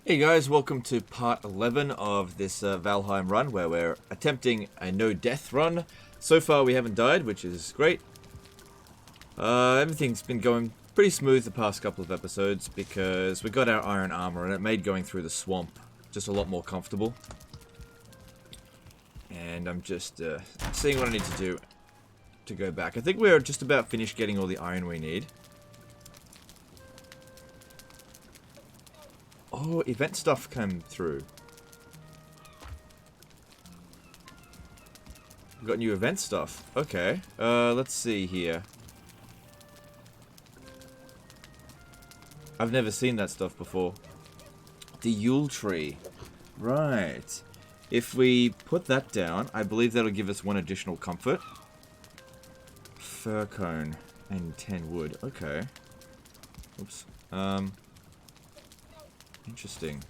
Hey guys, welcome to part 11 of this Valheim run where we're attempting a no death run. So far we haven't died, which is great. Everything's been going pretty smooth the past couple of episodes because we got our iron armor and it made going through the swamp just a lot more comfortable. And I'm just seeing what I need to do to go back. I think we're just about finished getting all the iron we need. Oh, event stuff came through. We've got new event stuff. Okay. Let's see here. I've never seen that stuff before. The Yule Tree. Right. If we put that down, I believe that'll give us one additional comfort. Fir cone and 10 wood. Okay. Oops. Interesting.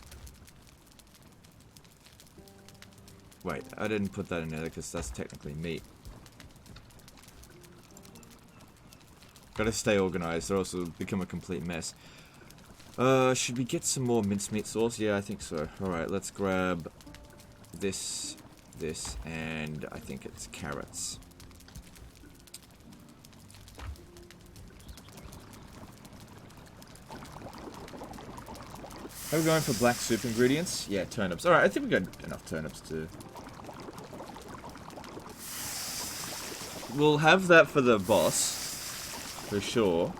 Wait, I didn't put that in there because that's technically meat. Gotta stay organized or else it'll become a complete mess. Should we get some more mincemeat sauce? Yeah, I think so. Alright, let's grab this, and I think it's carrots. Are we going for black soup ingredients? Yeah, turnips. Alright, I think we got enough turnips to... We'll have that for the boss. For sure.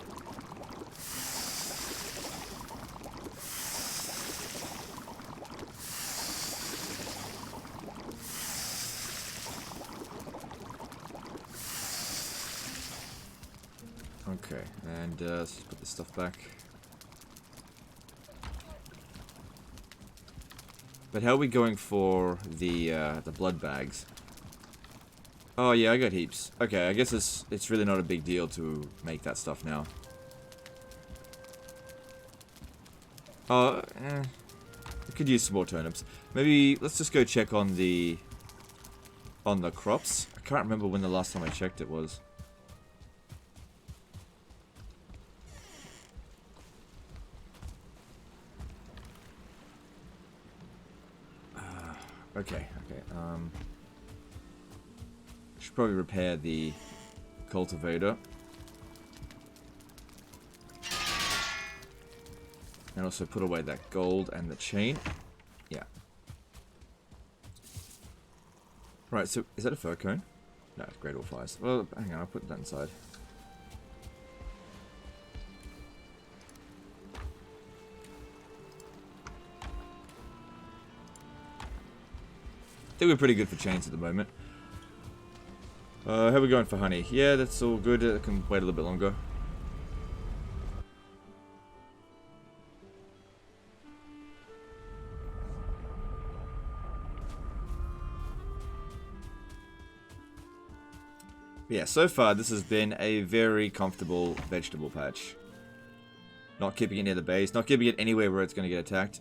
Okay, and let's just put this stuff back. But how are we going for the blood bags? Oh yeah, I got heaps. Okay, I guess it's really not a big deal to make that stuff now. We could use some more turnips. Maybe let's just go check on the crops. I can't remember when the last time I checked it was. Okay. Should probably repair the cultivator. And also put away that gold and the chain. Yeah. Right, so is that a fir cone? No, it's great all fires. Well, hang on, I'll put that inside. I think we're pretty good for chains at the moment. How are we going for honey? Yeah, that's all good. I can wait a little bit longer. Yeah, so far this has been a very comfortable vegetable patch. Not keeping it near the base, not keeping it anywhere where it's going to get attacked.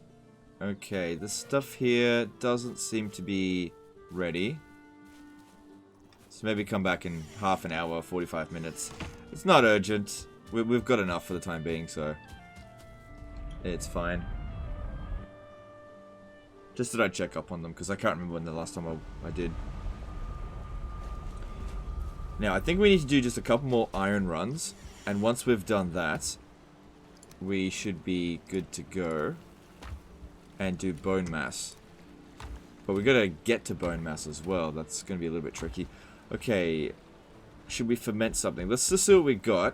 Okay, this stuff here doesn't seem to be ready. So maybe come back in half an hour, 45 minutes. It's not urgent. We've got enough for the time being, so it's fine. Just that I check up on them, because I can't remember when the last time I did. Now, I think we need to do just a couple more iron runs, and once we've done that, we should be good to go. And do bone mass. But we gotta get to bone mass as well. That's gonna be a little bit tricky. Okay. Should we ferment something? Let's just see what we got.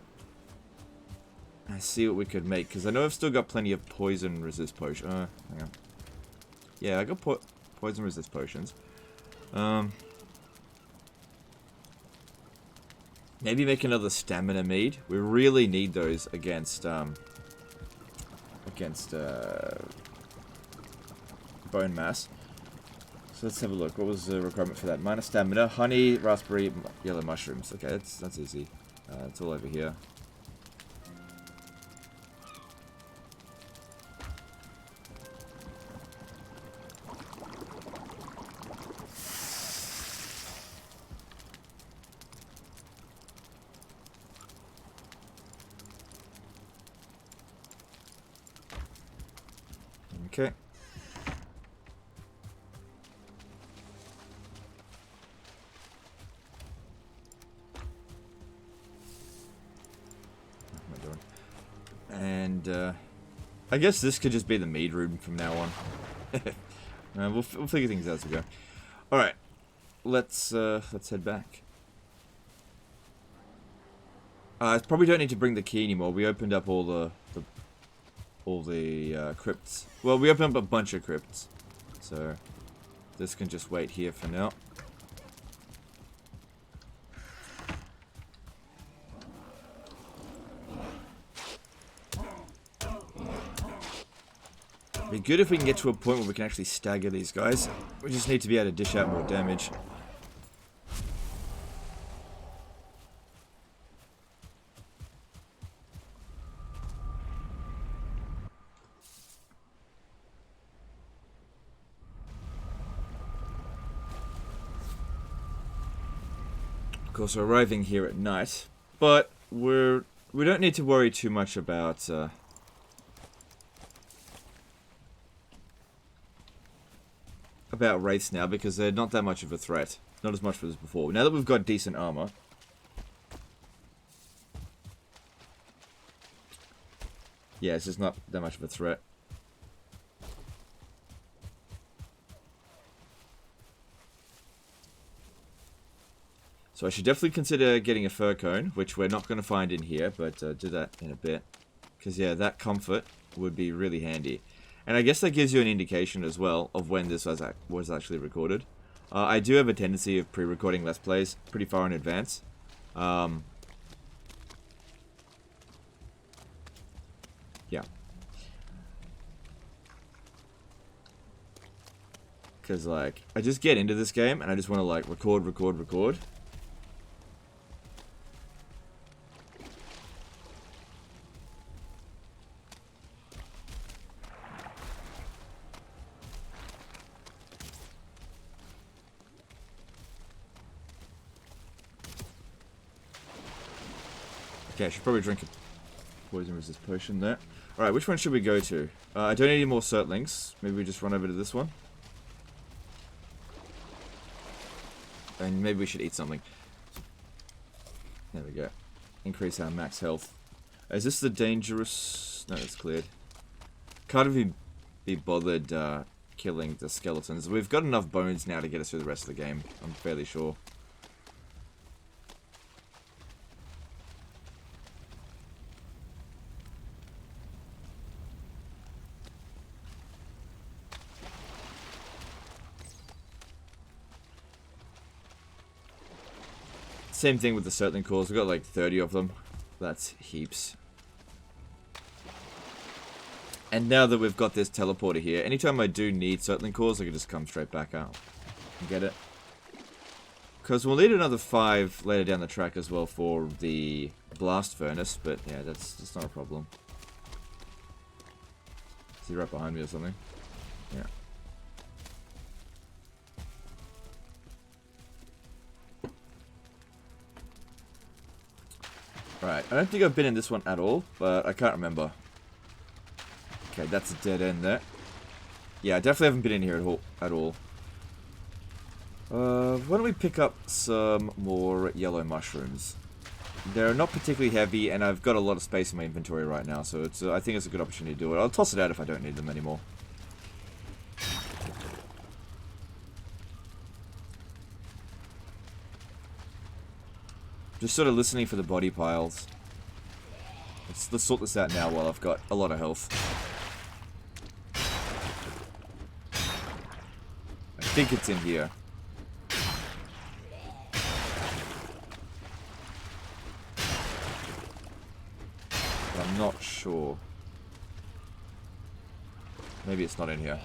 And see what we could make. Because I know I've still got plenty of poison resist potions. Hang on. Yeah, I got poison resist potions. Maybe make another stamina mead. We really need those against bone mass. So let's have a look. What was the requirement for that? Minus stamina, honey, raspberry, yellow mushrooms. Okay, that's easy. It's all over here. Okay. I guess this could just be the mead room from now on. We'll figure things out as we go. Alright. Let's head back. Probably don't need to bring the key anymore. We opened up all the crypts. Well, we opened up a bunch of crypts. So, this can just wait here for now. Be good if we can get to a point where we can actually stagger these guys. We just need to be able to dish out more damage. Of course, we're arriving here at night, but we don't need to worry too much about wraiths now, because they're not that much of a threat. Not as much as before. Now that we've got decent armor. Yeah, it's just not that much of a threat. So I should definitely consider getting a fur cone, which we're not going to find in here, but do that in a bit. Because yeah, that comfort would be really handy. And I guess that gives you an indication as well of when this was actually recorded. I do have a tendency of pre-recording Let's Plays pretty far in advance. Yeah. Because, like, I just get into this game and I just want to, like, record. Okay, I should probably drink a poison resist potion there. Alright, which one should we go to? I don't need any more Surtlings. Maybe we just run over to this one. And maybe we should eat something. There we go. Increase our max health. Is this the dangerous... No, it's cleared. Can't even be bothered killing the skeletons. We've got enough bones now to get us through the rest of the game. I'm fairly sure. Same thing with the Surtling cores. We've got like 30 of them. That's heaps. And now that we've got this teleporter here, anytime I do need Surtling cores, I can just come straight back out and get it. Because we'll need another 5 later down the track as well for the blast furnace, but yeah, that's not a problem. Is he right behind me or something? Yeah. Right, I don't think I've been in this one at all, but I can't remember. Okay, that's a dead end there. Yeah, I definitely haven't been in here at all. Why don't we pick up some more yellow mushrooms? They're not particularly heavy, and I've got a lot of space in my inventory right now, so it's I think it's a good opportunity to do it. I'll toss it out if I don't need them anymore. Just sort of listening for the body piles. Let's sort this out now while I've got a lot of health. I think it's in here. But I'm not sure. Maybe it's not in here.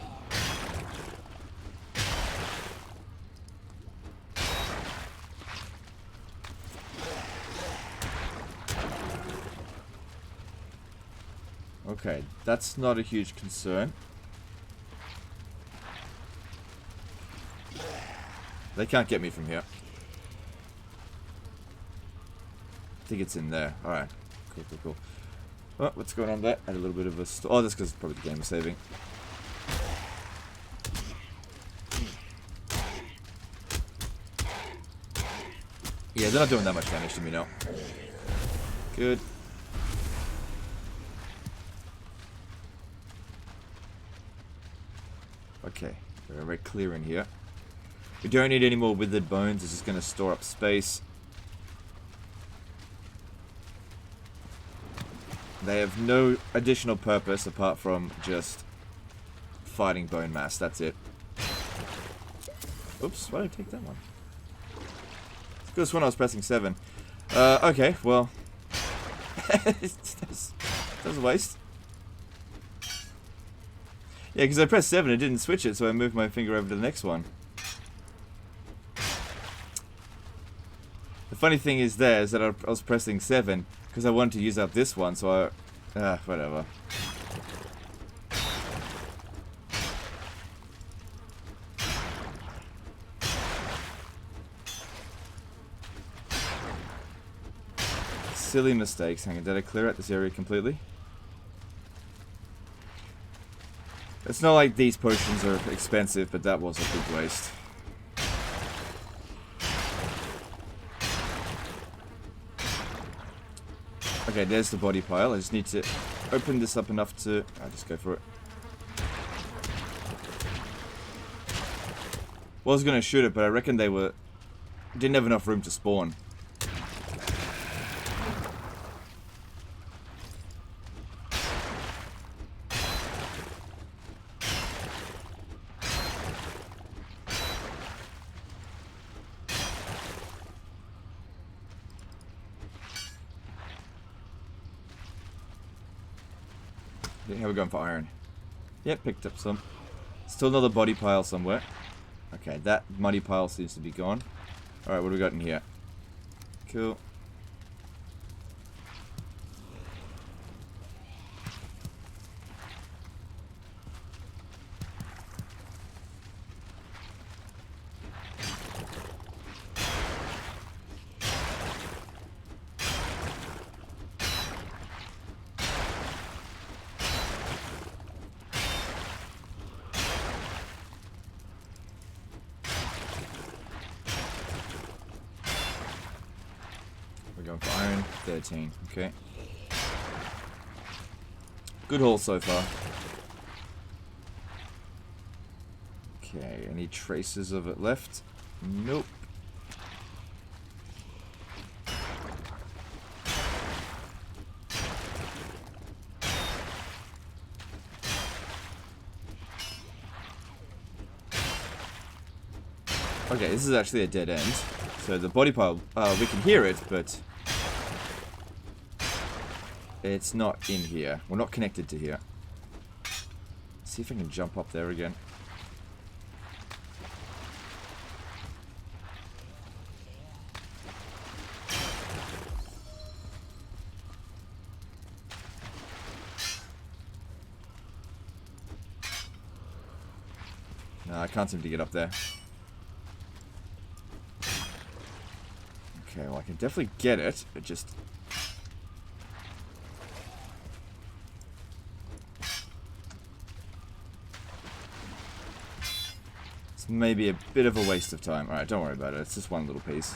Okay, that's not a huge concern. They can't get me from here. I think it's in there. Alright. Cool. Oh, what's going on there? Had a little bit of a... Oh, that's because probably the game is saving. Yeah, they're not doing that much damage to me now. Good. Okay, we're very clear in here. We don't need any more withered bones. It's just going to store up space. They have no additional purpose apart from just fighting bone mass. That's it. Oops, why did I take that one? Because when I was pressing 7. Okay, well. That's a waste. Yeah, because I pressed 7, it didn't switch it, so I moved my finger over to the next one. The funny thing is there is that I was pressing 7 because I wanted to use up this one, so I... whatever. Silly mistakes. Hang on, did I clear out this area completely? It's not like these potions are expensive, but that was a big waste. Okay, there's the body pile. I just need to open this up enough to... I'll just go for it. Well, I was going to shoot it, but I reckon they didn't have enough room to spawn. How are we going for iron? Yep, picked up some. Still another body pile somewhere. Okay, that muddy pile seems to be gone. Alright, what do we got in here? Cool. We're going for iron. 13. Okay. Good haul so far. Okay, any traces of it left? Nope. Okay, this is actually a dead end. So the body pile, we can hear it, but it's not in here. We're not connected to here. Let's see if I can jump up there again. No, I can't seem to get up there. Okay, well I can definitely get it. It just... It's maybe a bit of a waste of time. Alright, don't worry about it. It's just one little piece.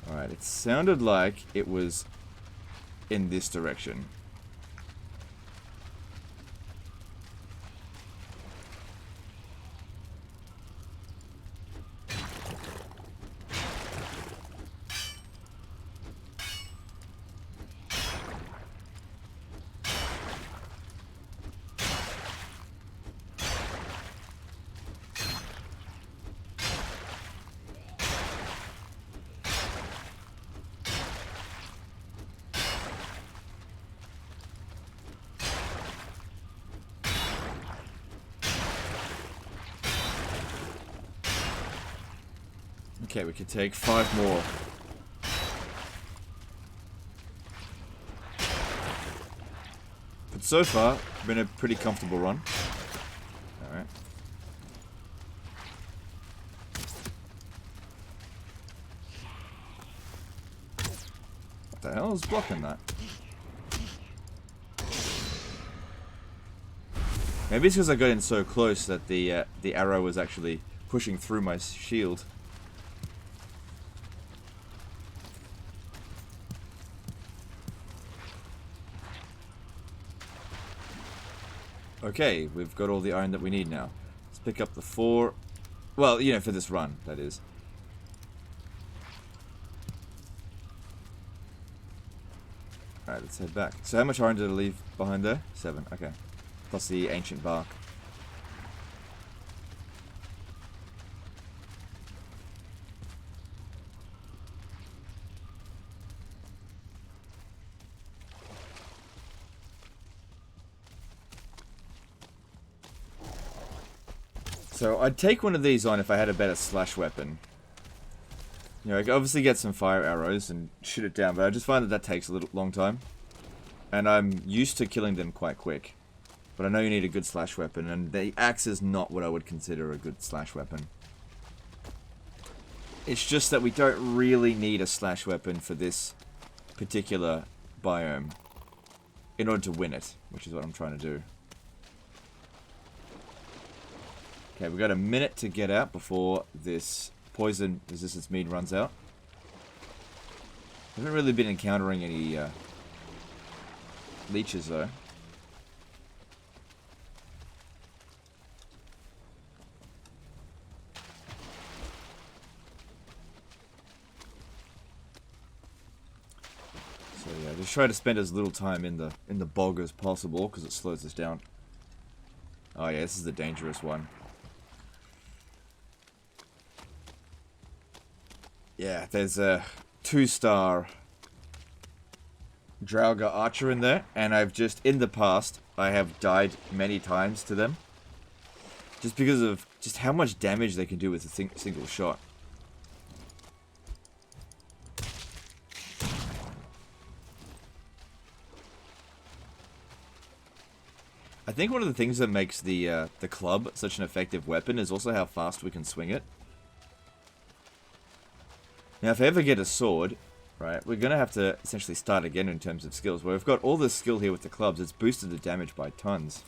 Alright, it sounded like it was in this direction. Okay, we could take 5 more. But so far, been a pretty comfortable run. Alright. What the hell is blocking that? Maybe it's because I got in so close that the arrow was actually pushing through my shield. Okay, we've got all the iron that we need now. Let's pick up the 4. Well, you know, for this run, that is. Alright, let's head back. So how much iron did I leave behind there? 7, okay. Plus the ancient bark. So I'd take one of these on if I had a better slash weapon. You know, I could obviously get some fire arrows and shoot it down, but I just find that that takes a little long time. And I'm used to killing them quite quick. But I know you need a good slash weapon, and the axe is not what I would consider a good slash weapon. It's just that we don't really need a slash weapon for this particular biome in order to win it, which is what I'm trying to do. Okay, we've got a minute to get out before this poison resistance mead runs out. I haven't really been encountering any leeches though. So yeah, just try to spend as little time in the bog as possible because it slows us down. Oh yeah, this is the dangerous one. Yeah, there's a 2-star Draugr archer in there, and I've just, in the past, I have died many times to them. Just because of just how much damage they can do with a single shot. I think one of the things that makes the club such an effective weapon is also how fast we can swing it. Now, if I ever get a sword, right, we're going to have to essentially start again in terms of skills. Where we've got all this skill here with the clubs, it's boosted the damage by tons.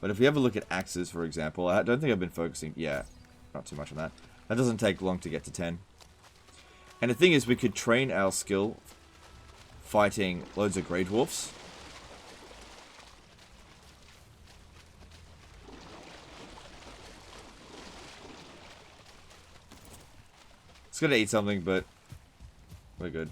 But if we ever look at axes, for example, I don't think I've been focusing, yeah, not too much on that. That doesn't take long to get to 10. And the thing is, we could train our skill fighting loads of Grey Dwarfs. It's gonna eat something, but we're good.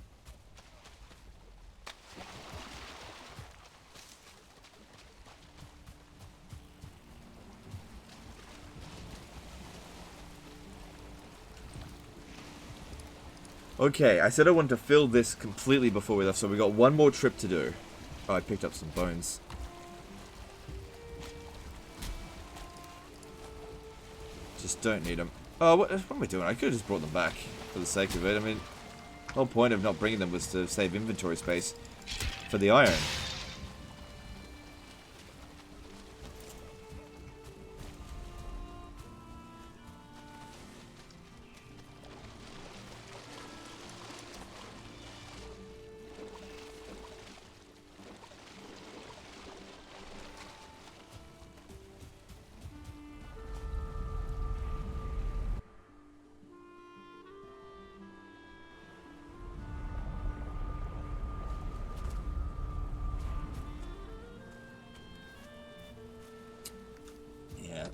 Okay, I said I wanted to fill this completely before we left, so we got one more trip to do. Oh, I picked up some bones. Just don't need them. Oh, what am I doing? I could have just brought them back for the sake of it. I mean, the whole point of not bringing them was to save inventory space for the iron.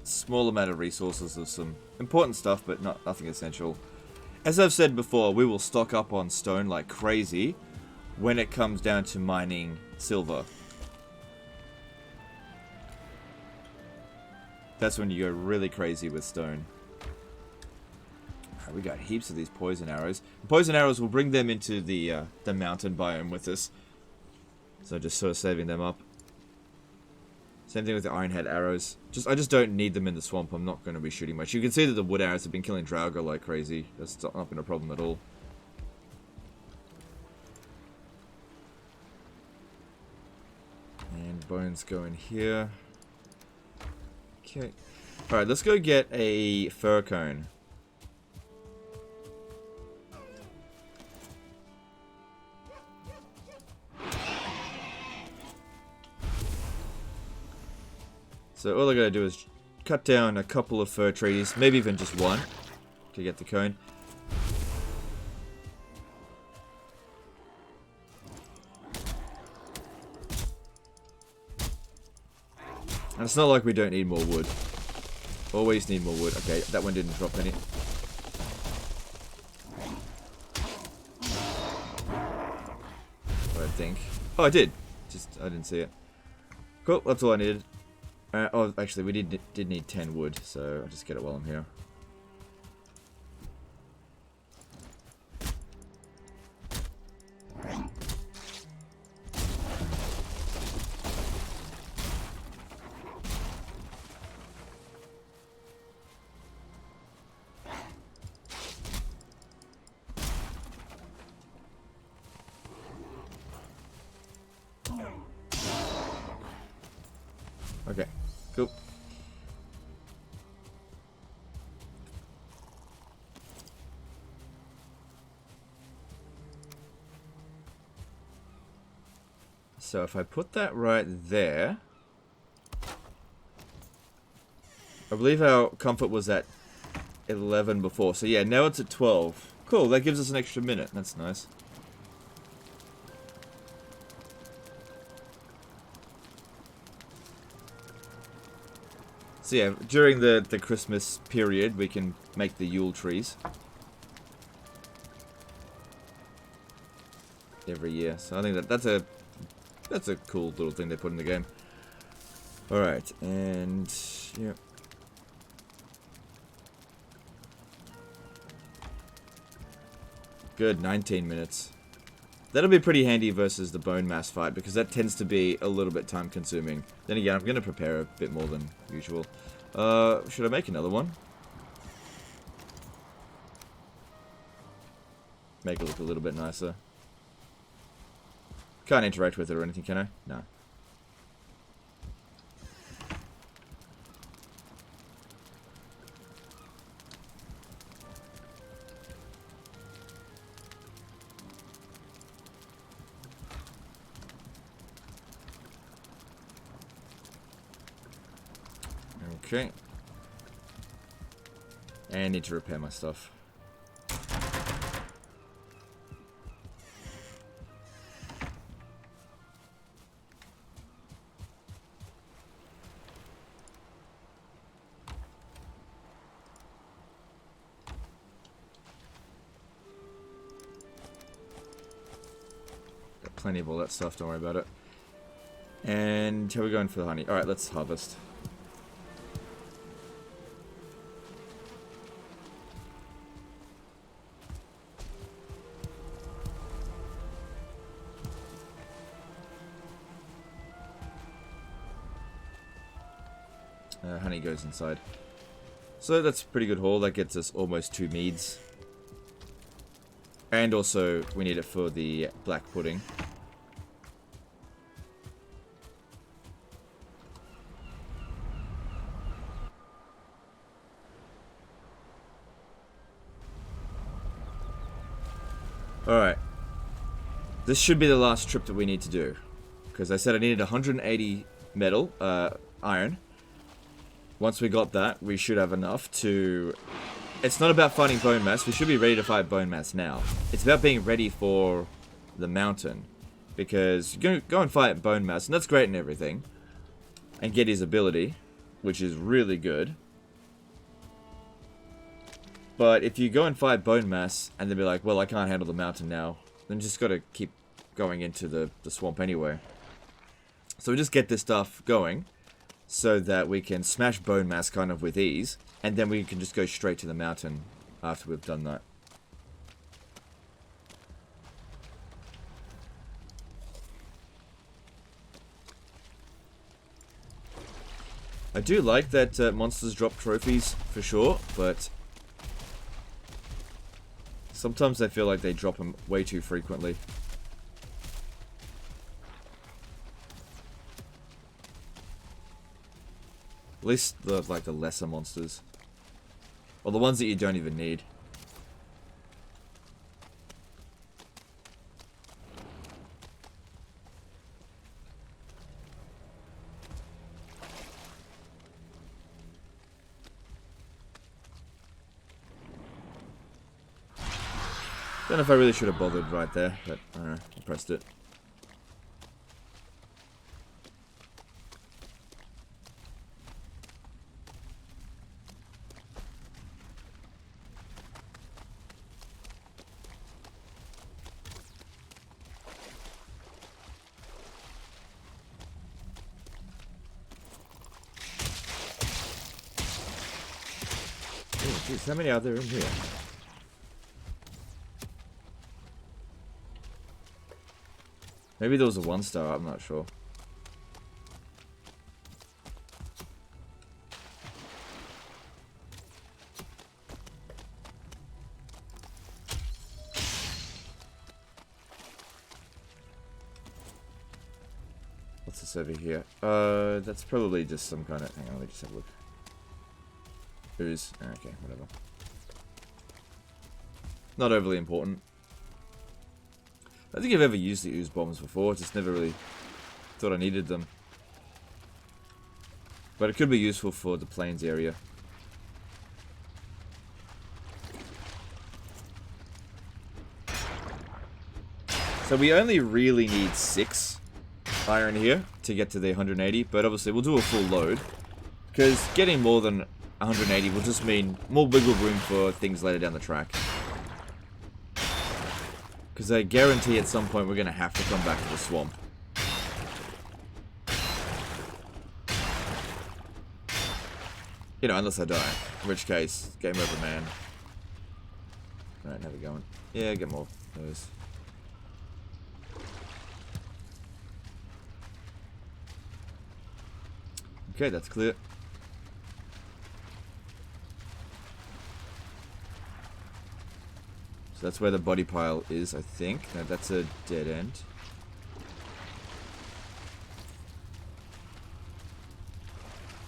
Small amount of resources of some important stuff, but nothing essential. As I've said before, we will stock up on stone like crazy when it comes down to mining silver. That's when you go really crazy with stone. Right, we got heaps of these poison arrows. Poison arrows will bring them into the mountain biome with us. So just sort of saving them up. Same thing with the iron head arrows. I just don't need them in the swamp. I'm not going to be shooting much. You can see that the wood arrows have been killing Draugr like crazy. That's not been a problem at all. And bones go in here. Okay. Alright, let's go get a fir cone. So all I gotta do is cut down a couple of fir trees, maybe even just one, to get the cone. And it's not like we don't need more wood. Always need more wood. Okay, that one didn't drop any. I think. Oh, I did. Just, I didn't see it. Cool, that's all I needed. Oh, actually, we did need 10 wood, so I'll just get it while I'm here. Okay, cool. So if I put that right there, I believe our comfort was at 11 before. So yeah, now it's at 12. Cool, that gives us an extra minute. That's nice. So yeah, during the Christmas period, we can make the Yule trees. Every year. So I think that's a cool little thing they put in the game. Alright, and yeah. Good, 19 minutes. That'll be pretty handy versus the bone mass fight, because that tends to be a little bit time consuming. Then again, I'm going to prepare a bit more than usual. Should I make another one? Make it look a little bit nicer. Can't interact with it or anything, can I? No. Okay. And I need to repair my stuff. Got plenty of all that stuff, don't worry about it. And how are we going for the honey? Alright, let's harvest. Honey goes inside. So that's a pretty good haul. That gets us almost 2 meads. And also, we need it for the black pudding. Alright. This should be the last trip that we need to do. Because I said I needed 180 metal, iron. Once we got that, we should have enough to... It's not about fighting bone mass. We should be ready to fight bone mass now. It's about being ready for the mountain. Because you're going to go and fight bone mass, and that's great and everything. And get his ability, which is really good. But if you go and fight bone mass, and then be like, well, I can't handle the mountain now, then just got to keep going into the swamp anyway. So we just get this stuff going, so that we can smash bone mass kind of with ease, and then we can just go straight to the mountain after we've done that. I do like that monsters drop trophies, for sure, but sometimes I feel like they drop them way too frequently. At least the lesser monsters. Or the ones that you don't even need. Don't know if I really should have bothered right there, but I don't know, I pressed it. Jeez, how many are there in here? Maybe there was a 1-star, I'm not sure. What's this over here? That's probably just some kind of... Hang on, let me just have a look. Ooze. Okay, whatever. Not overly important. I don't think I've ever used the ooze bombs before, just never really thought I needed them. But it could be useful for the plains area. So we only really need 6 iron here to get to the 180, but obviously we'll do a full load. Because getting more than 180 will just mean more wiggle room for things later down the track. Because I guarantee at some point we're going to have to come back to the swamp. You know, unless I die. In which case, game over, man. Alright, how we going? Yeah, get more of those. Okay, that's clear. So that's where the body pile is, I think. No, that's a dead end.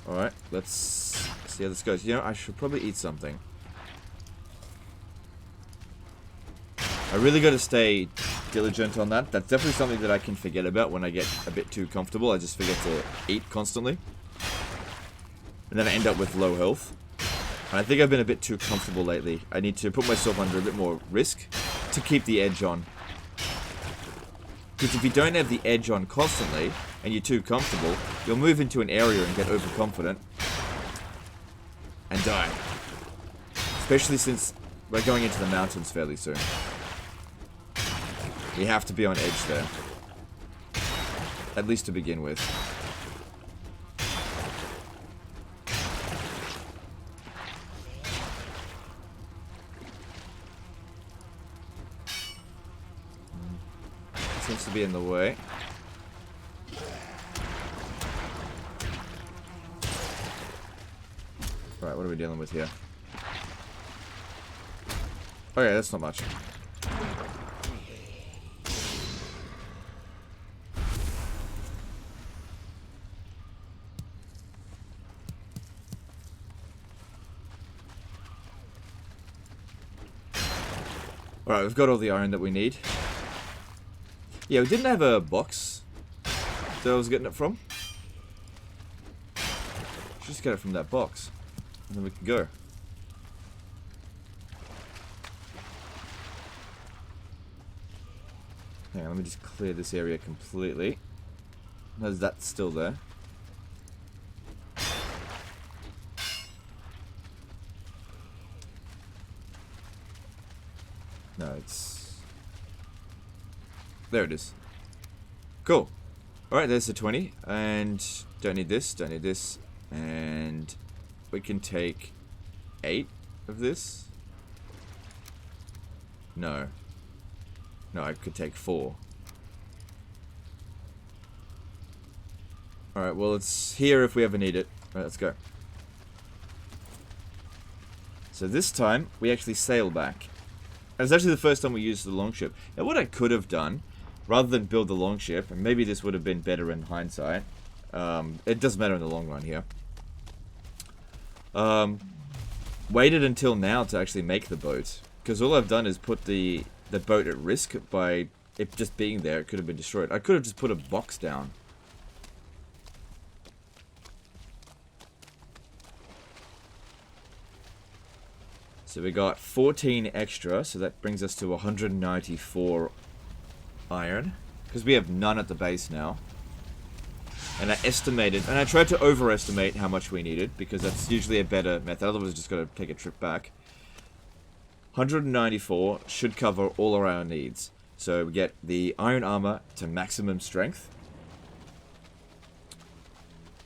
Alright, let's see how this goes. You know, I should probably eat something. I really got to stay diligent on that. That's definitely something that I can forget about when I get a bit too comfortable. I just forget to eat constantly. And then I end up with low health. And I think I've been a bit too comfortable lately. I need to put myself under a bit more risk to keep the edge on. Because if you don't have the edge on constantly, and you're too comfortable, you'll move into an area and get overconfident. And die. Especially since we're going into the mountains fairly soon. We have to be on edge there. At least to begin with. Seems to be in the way. Right, what are we dealing with here? Okay, that's not much. Alright, we've got all the iron that we need. Yeah, we didn't have a box that I was getting it from. Just get it from that box. And then we can go. Hang on, let me just clear this area completely. Is that still there? No, it's... There it is. Cool. Alright, there's the 20. And don't need this, don't need this. And we can take 8 of this. No. No, I could take 4. Alright, well, it's here if we ever need it. Alright, let's go. So this time, we actually sail back. And it's actually the first time we used the longship. Now, what I could have done, rather than build the longship, and maybe this would have been better in hindsight, it doesn't matter in the long run here. Waited until now to actually make the boat. Because all I've done is put the boat at risk by it just being there. It could have been destroyed. I could have just put a box down. So we got 14 extra, so that brings us to 194 iron. Because we have none at the base now. And I estimated, and I tried to overestimate how much we needed, because that's usually a better method, otherwise just got to take a trip back. 194 should cover all of our needs. So we get the iron armor to maximum strength.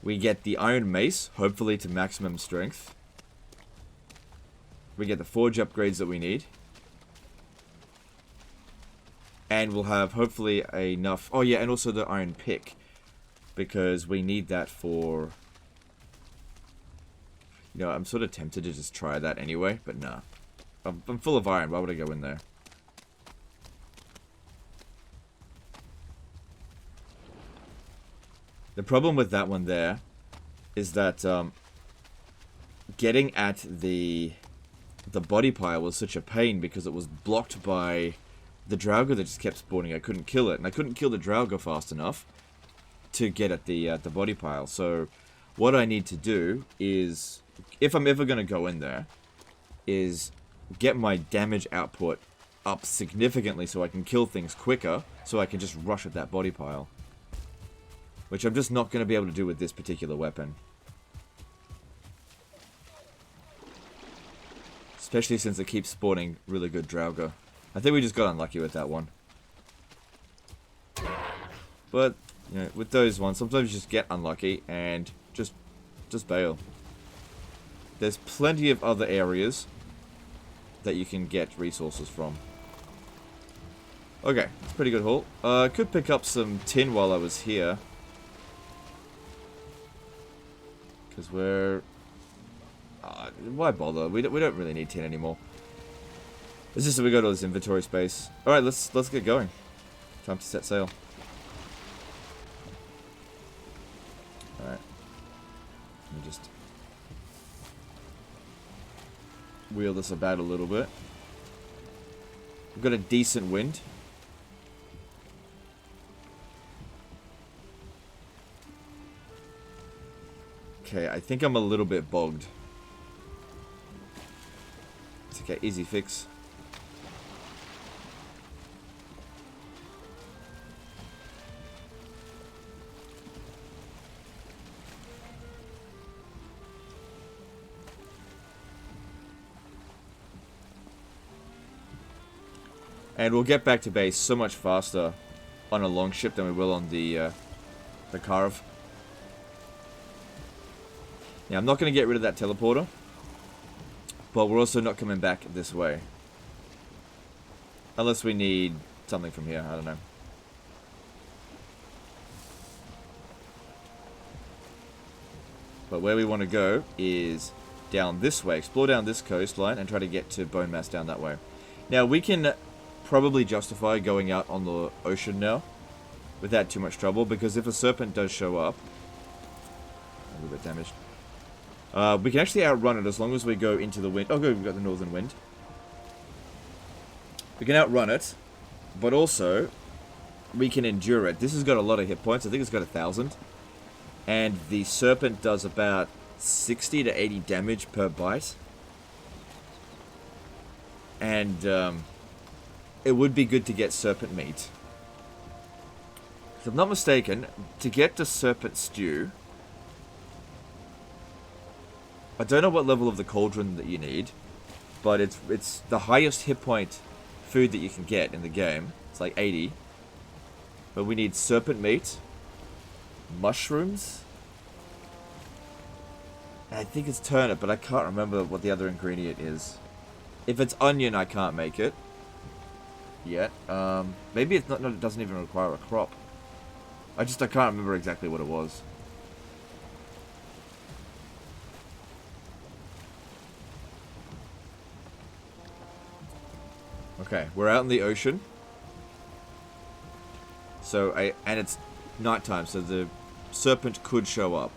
We get the iron mace, hopefully to maximum strength. We get the forge upgrades that we need. And we'll have, hopefully, enough... Oh, yeah, and also the iron pick. Because we need that for... You know, I'm sort of tempted to just try that anyway, but nah. I'm full of iron. Why would I go in there? The problem with that one there is that getting at the body pile was such a pain because it was blocked by the Draugr that just kept spawning. I couldn't kill it, and I couldn't kill the Draugr fast enough to get at the body pile. So what I need to do is, if I'm ever going to go in there, is get my damage output up significantly so I can kill things quicker, so I can just rush at that body pile. Which I'm just not going to be able to do with this particular weapon. Especially since it keeps spawning really good Draugr. I think we just got unlucky with that one. But, you know, with those ones, sometimes you just get unlucky and just bail. There's plenty of other areas that you can get resources from. Okay, it's a pretty good haul. I could pick up some tin while I was here. Because we're... why bother? We don't really need tin anymore. It's just that we got all this inventory space. Alright, let's get going. Time to set sail. Alright. Let me just wheel this about a little bit. We've got a decent wind. Okay, I think I'm a little bit bogged. It's okay, easy fix. And we'll get back to base so much faster on a long ship than we will on the Carve. Now, I'm not going to get rid of that teleporter, but we're also not coming back this way. Unless we need something from here, I don't know. But where we want to go is down this way. Explore down this coastline and try to get to Bone Mass down that way. Now, we can probably justify going out on the ocean now without too much trouble, because if a serpent does show up... A little bit damaged. We can actually outrun it as long as we go into the wind. Oh, good, we've got the northern wind. We can outrun it, but also we can endure it. This has got a lot of hit points. I think it's got 1,000. And the serpent does about 60 to 80 damage per bite. And it would be good to get serpent meat. If I'm not mistaken, to get the serpent stew... I don't know what level of the cauldron that you need, but it's the highest hit point food that you can get in the game. It's like 80. But we need serpent meat, mushrooms, and I think it's turnip, but I can't remember what the other ingredient is. If it's onion, I can't make it yet. Maybe it's not. No, it doesn't even require a crop. I can't remember exactly what it was. Okay, we're out in the ocean. So, and it's nighttime, so the serpent could show up.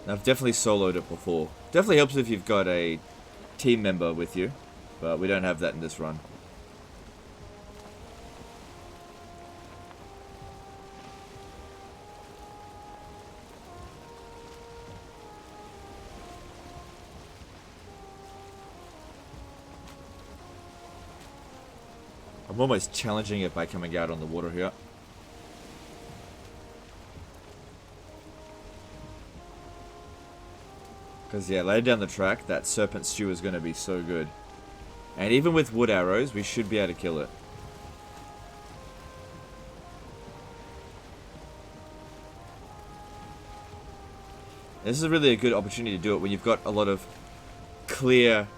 Now, I've definitely soloed it before. Definitely helps if you've got a team member with you, but we don't have that in this run. I'm almost challenging it by coming out on the water here. Because, yeah, later down the track, that serpent stew is going to be so good. And even with wood arrows, we should be able to kill it. This is really a good opportunity to do it when you've got a lot of clear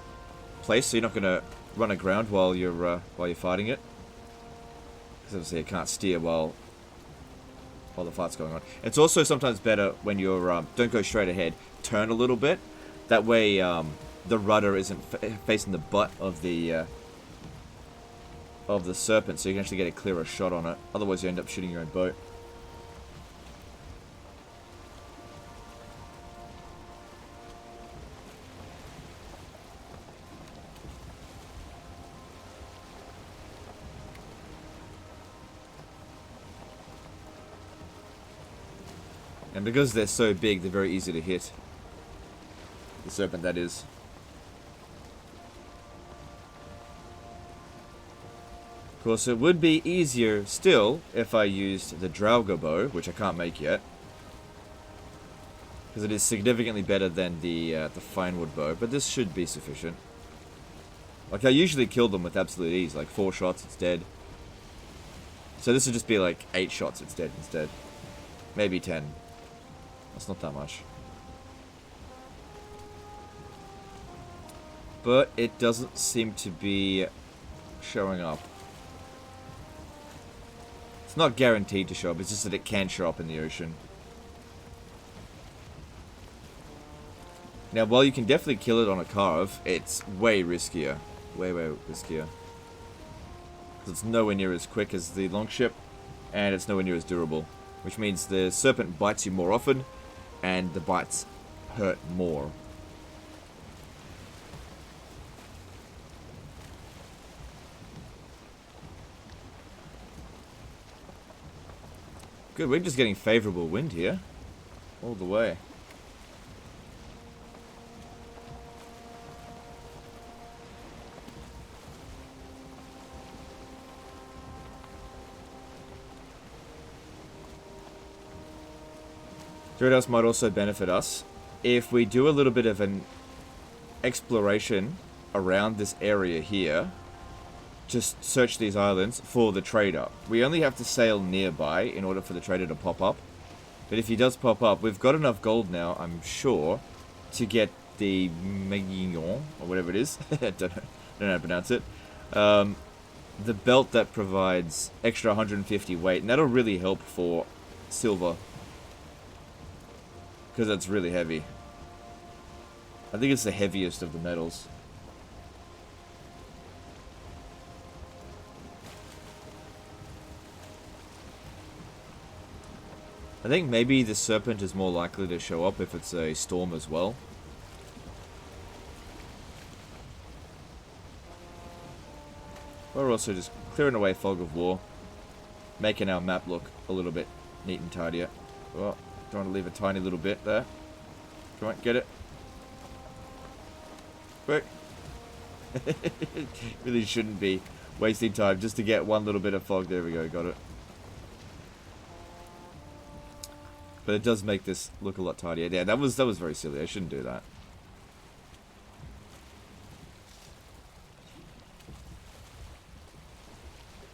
place, so you're not going to run aground while you're fighting it. Because obviously you can't steer while the fight's going on. It's also sometimes better when you're don't go straight ahead, turn a little bit. That way the rudder isn't facing the butt of the serpent, so you can actually get a clearer shot on it. Otherwise you end up shooting your own boat. And because they're so big, they're very easy to hit. The serpent, that is. Of course, it would be easier still if I used the Draugr bow, which I can't make yet. Because it is significantly better than the Finewood bow, but this should be sufficient. Like, I usually kill them with absolute ease, like 4 shots, it's dead. So this would just be like 8 shots, it's dead instead. Maybe 10. That's not that much. But it doesn't seem to be showing up. It's not guaranteed to show up, it's just that it can show up in the ocean. Now, while you can definitely kill it on a carve, it's way riskier. Way, way riskier. Because it's nowhere near as quick as the longship, and it's nowhere near as durable. Which means the serpent bites you more often, and the bites hurt more. Good, we're just getting favorable wind here. All the way. Else might also benefit us if we do a little bit of an exploration around this area here. Just search these islands for the trader. We only have to sail nearby in order for the trader to pop up. But if he does pop up, we've got enough gold now, I'm sure, to get the Megillon, or whatever it is. I don't know how to pronounce it. The belt that provides extra 150 weight, and that'll really help for silver. Because it's really heavy. I think it's the heaviest of the metals. I think maybe the serpent is more likely to show up if it's a storm as well. We're also just clearing away fog of war. Making our map look a little bit neat and tidier. Oh. Trying to leave a tiny little bit there. Come on, get it. Quick. Really shouldn't be wasting time just to get one little bit of fog. There we go, got it. But it does make this look a lot tidier. Yeah, that was very silly. I shouldn't do that.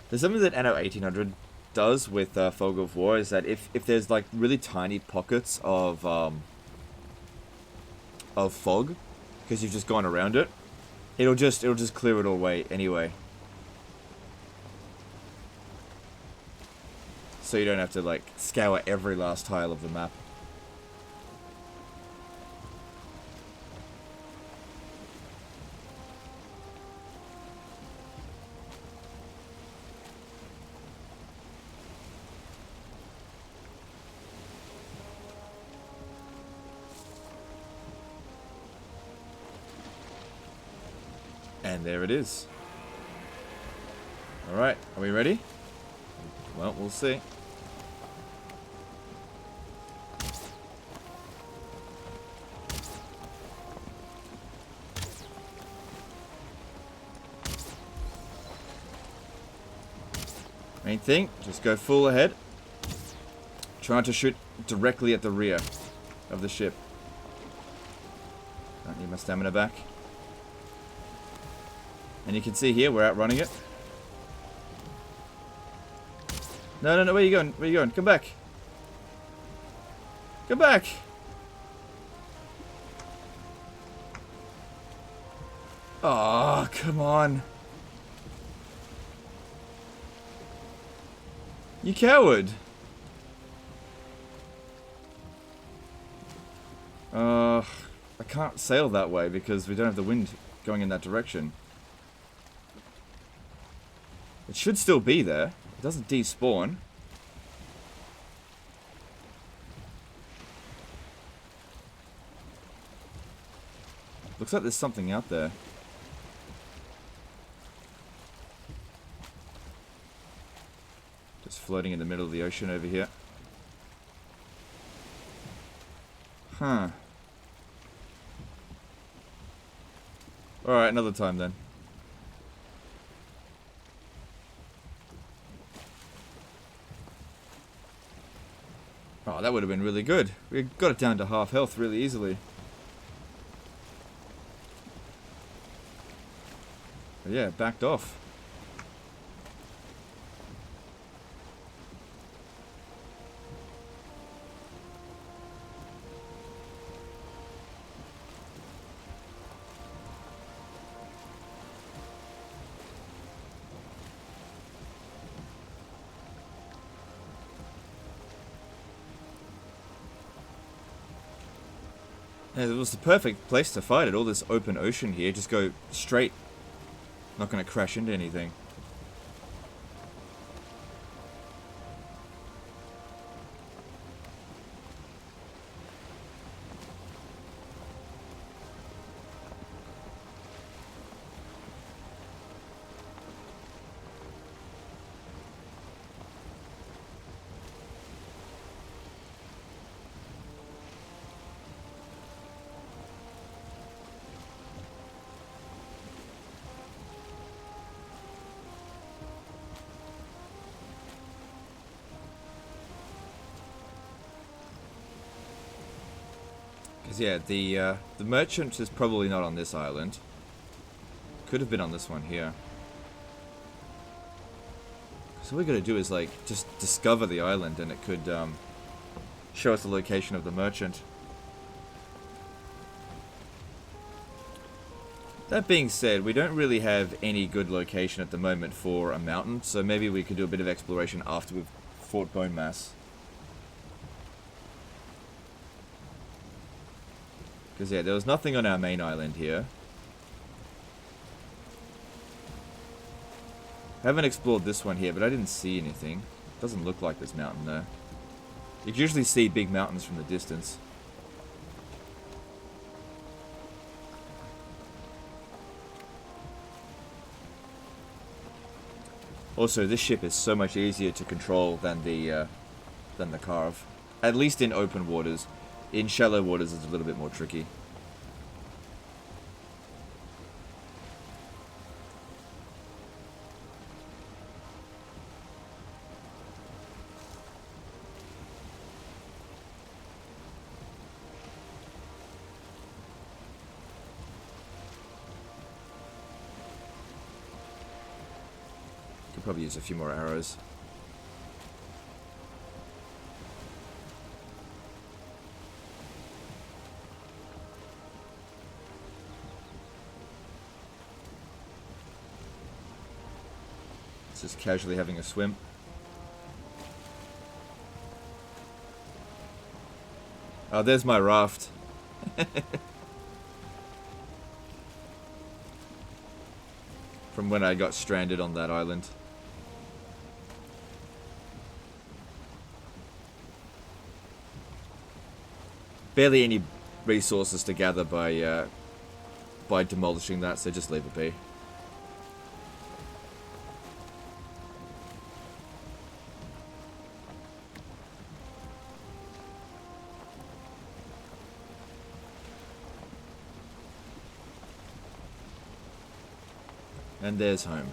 There's something that Anno 1800 does with Fog of War is that if there's like really tiny pockets of fog, because you've just gone around it, it'll just clear it all away anyway. So you don't have to like scour every last tile of the map. And there it is. Alright, are we ready? Well, we'll see. Main thing, just go full ahead. Trying to shoot directly at the rear of the ship. Don't need my stamina back. And you can see here, we're outrunning it. No, no, no, where are you going? Where are you going? Come back. Come back. Oh, come on. You coward. I can't sail that way because we don't have the wind going in that direction. It should still be there. It doesn't despawn. Looks like there's something out there. Just floating in the middle of the ocean over here. Huh. Alright, another time then. Oh, that would have been really good. We got it down to half health really easily. But yeah, backed off. Yeah, it was the perfect place to fight it. All this open ocean here. Just go straight. Not going to crash into anything. Because yeah, the merchant is probably not on this island. Could have been on this one here. So what we got to do is like just discover the island, and it could show us the location of the merchant. That being said, we don't really have any good location at the moment for a mountain, so maybe we could do a bit of exploration after we've fought Bone Mass. Because yeah, there was nothing on our main island here. I haven't explored this one here, but I didn't see anything. Doesn't look like this mountain there. You can usually see big mountains from the distance. Also, this ship is so much easier to control than the Carve. At least in open waters. In shallow waters, it's a little bit more tricky. Could probably use a few more arrows. Just casually having a swim. Oh, there's my raft. From when I got stranded on that island. Barely any resources to gather by demolishing that, so just leave it be. And there's home.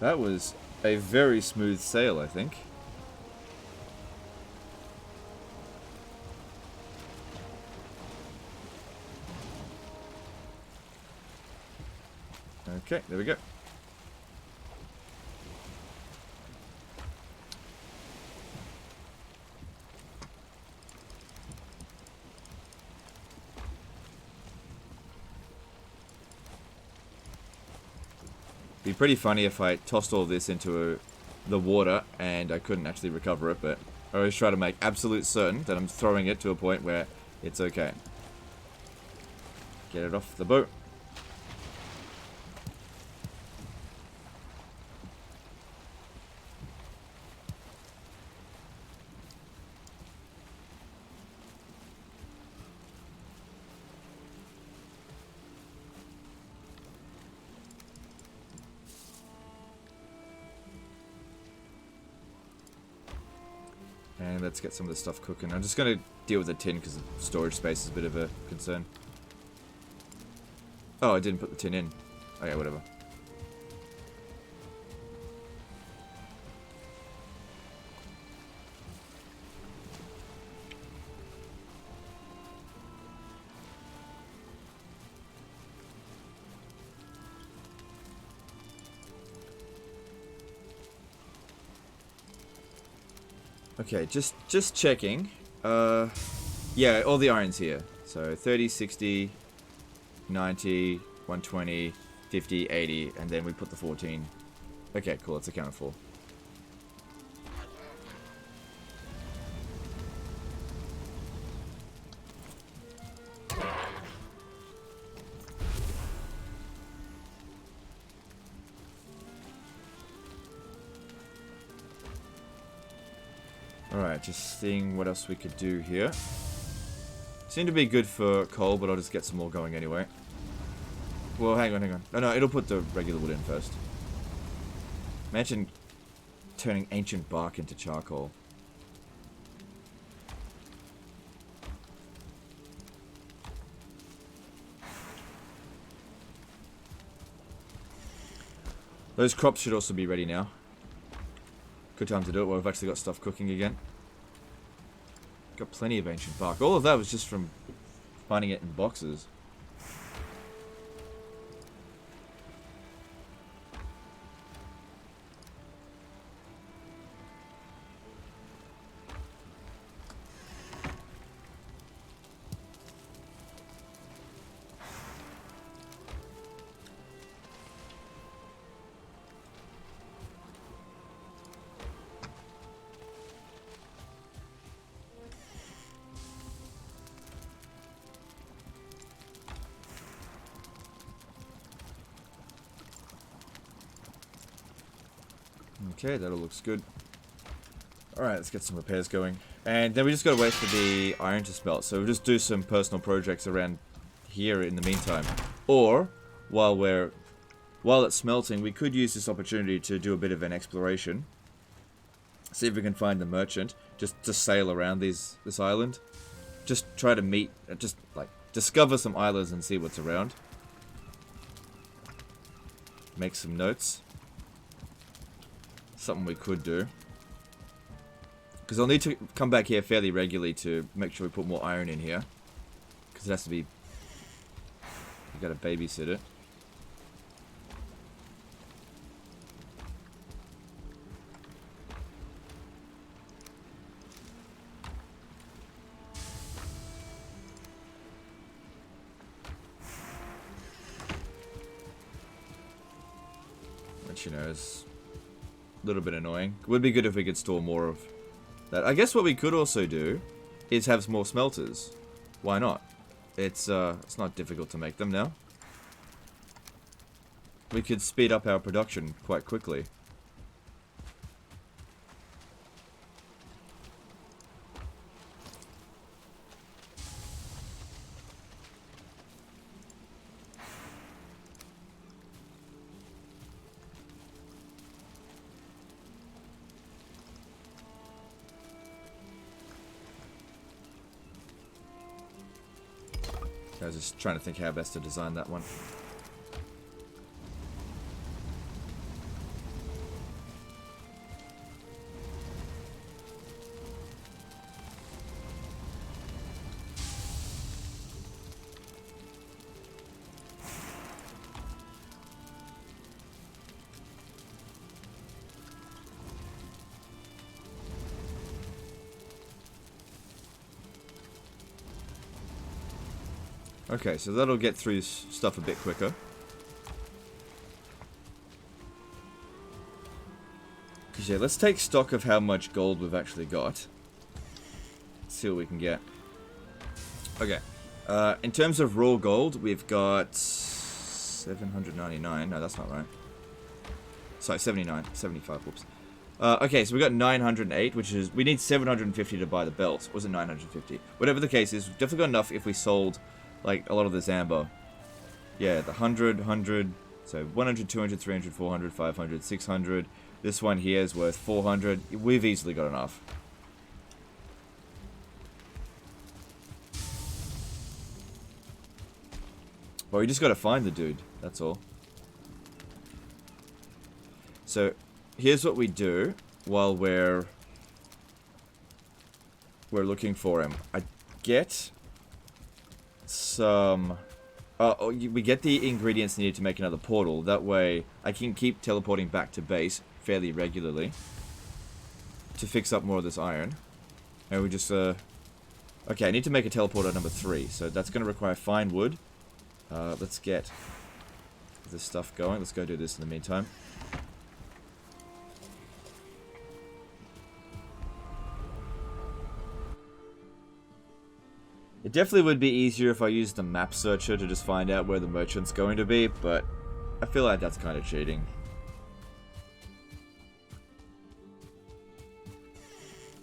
That was a very smooth sail, I think. Okay, there we go. Be pretty funny if I tossed all this into the water and I couldn't actually recover it, but I always try to make absolute certain that I'm throwing it to a point where it's okay. Get it off the boat. And let's get some of this stuff cooking. I'm just going to deal with the tin because the storage space is a bit of a concern. Oh, I didn't put the tin in. Oh yeah, whatever. Okay, just checking. Yeah, all the iron's here. So 30, 60, 90, 120, 50, 80, and then we put the 14. Okay, cool, it's accounted for. Alright, just seeing what else we could do here. Seem to be good for coal, but I'll just get some more going anyway. Well, hang on. No, it'll put the regular wood in first. Imagine turning ancient bark into charcoal. Those crops should also be ready now. Good time to do it while we've actually got stuff cooking again. Got plenty of ancient bark. All of that was just from finding it in boxes. Okay, that all looks good. Alright, let's get some repairs going. And then we just gotta wait for the iron to smelt. So we'll just do some personal projects around here in the meantime. Or, while it's smelting, we could use this opportunity to do a bit of an exploration. See if we can find the merchant. Just to sail around this island. Just try to meet, just like, discover some islands and see what's around. Make some notes. Something we could do. Because I'll need to come back here fairly regularly to make sure we put more iron in here. Because it has to be... You've got to babysit it. Which, you know, is a little bit annoying. Would be good if we could store more of that. I guess what we could also do is have more smelters. Why not? It's not difficult to make them now. We could speed up our production quite quickly. I was just trying to think how best to design that one. Okay, so that'll get through stuff a bit quicker. Because yeah, let's take stock of how much gold we've actually got. See what we can get. Okay. In terms of raw gold, we've got 799. No, that's not right. Sorry, 79. 75, whoops. Okay, so we got 908, which is... We need 750 to buy the belt. Was it 950? Whatever the case is, we've definitely got enough if we sold, like, a lot of this amber. Yeah, the 100... So, 100, 200, 300, 400, 500, 600. This one here is worth 400. We've easily got enough. Well, we just gotta find the dude. That's all. So... Here's what we do while we're looking for him. I get some... we get the ingredients needed to make another portal. That way, I can keep teleporting back to base fairly regularly to fix up more of this iron. And we just... Okay, I need to make a teleporter number 3. So that's going to require fine wood. Let's get this stuff going. Let's go do this in the meantime. It definitely would be easier if I used the map searcher to just find out where the merchant's going to be, but I feel like that's kind of cheating.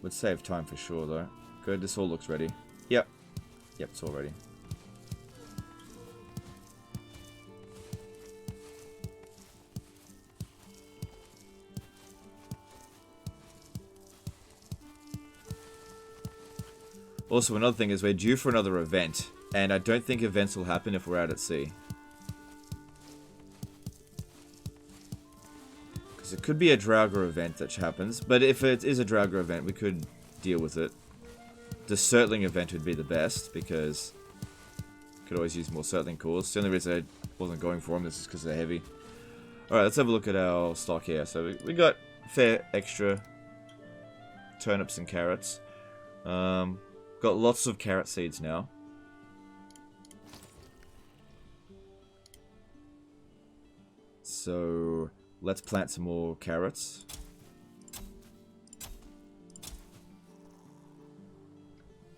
Would save time for sure, though. Good, this all looks ready. Yep. Yep, it's all ready. Also, another thing is we're due for another event, and I don't think events will happen if we're out at sea. Because it could be a Draugr event that happens, but if it is a Draugr event, we could deal with it. The Surtling event would be the best, because we could always use more Surtling cores. The only reason I wasn't going for them is because they're heavy. Alright, let's have a look at our stock here. So we got fair extra turnips and carrots. Got lots of carrot seeds now. So, let's plant some more carrots.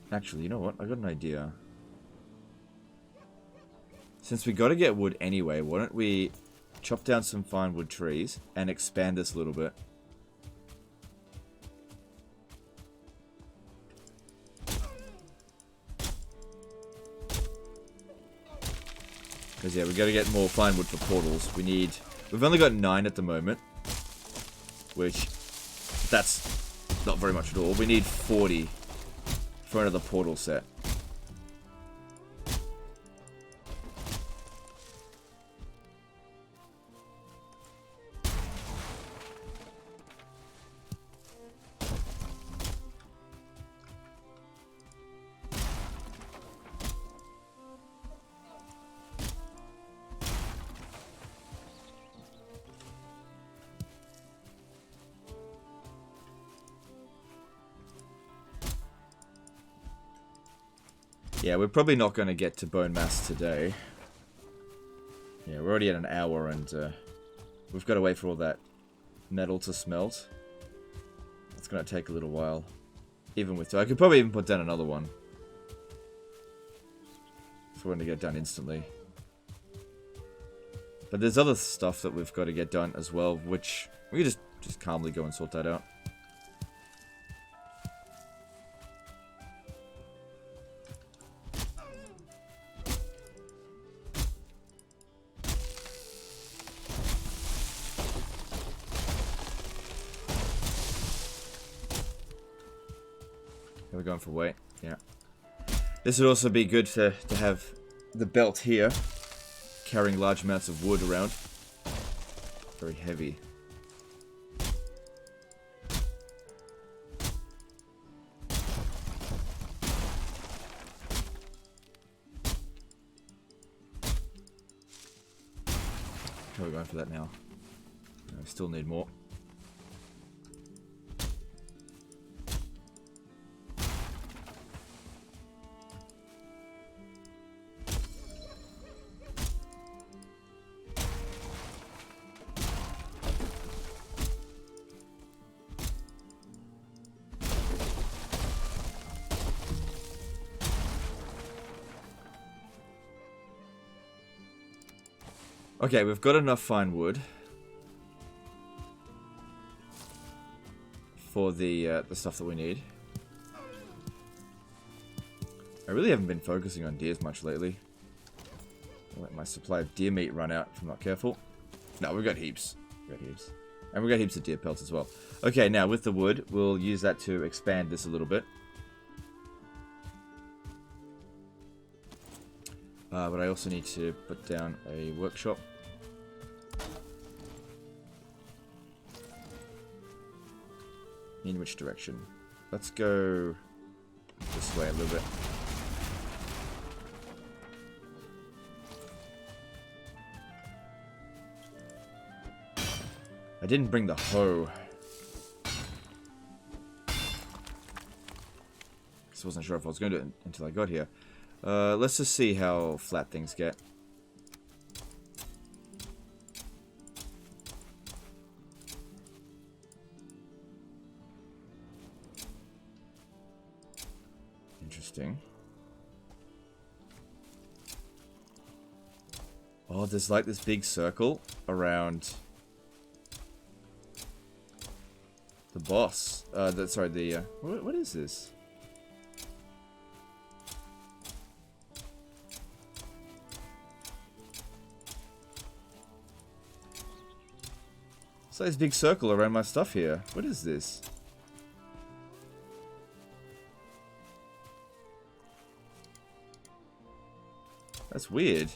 Actually, you know what? I got an idea. Since we gotta get wood anyway, why don't we chop down some fine wood trees and expand this a little bit. Because, yeah, we gotta get more fine wood for portals. We've only got 9 at the moment. Which, that's not very much at all. We need 40 for another portal set. Yeah, we're probably not going to get to bone mass today. Yeah, we're already at an hour and we've got to wait for all that metal to smelt. It's going to take a little while. Even with 2. I could probably even put down another one. If we want to get done instantly. But there's other stuff that we've got to get done as well, which we can just calmly go and sort that out. We're going for weight, yeah. This would also be good to have the belt here, carrying large amounts of wood around. Very heavy. Okay, we're going for that now. I still need more. Okay, we've got enough fine wood for the stuff that we need. I really haven't been focusing on deers much lately. I'll let my supply of deer meat run out if I'm not careful. No, we've got heaps. We've got heaps. And we've got heaps of deer pelts as well. Okay, now with the wood, we'll use that to expand this a little bit. But I also need to put down a workshop. In which direction? Let's go this way a little bit. I didn't bring the hoe. I wasn't sure if I was going to until I got here. Let's just see how flat things get. Interesting. Oh, there's like this big circle around the boss. What is this? It's like this big circle around my stuff here. What is this? That's weird.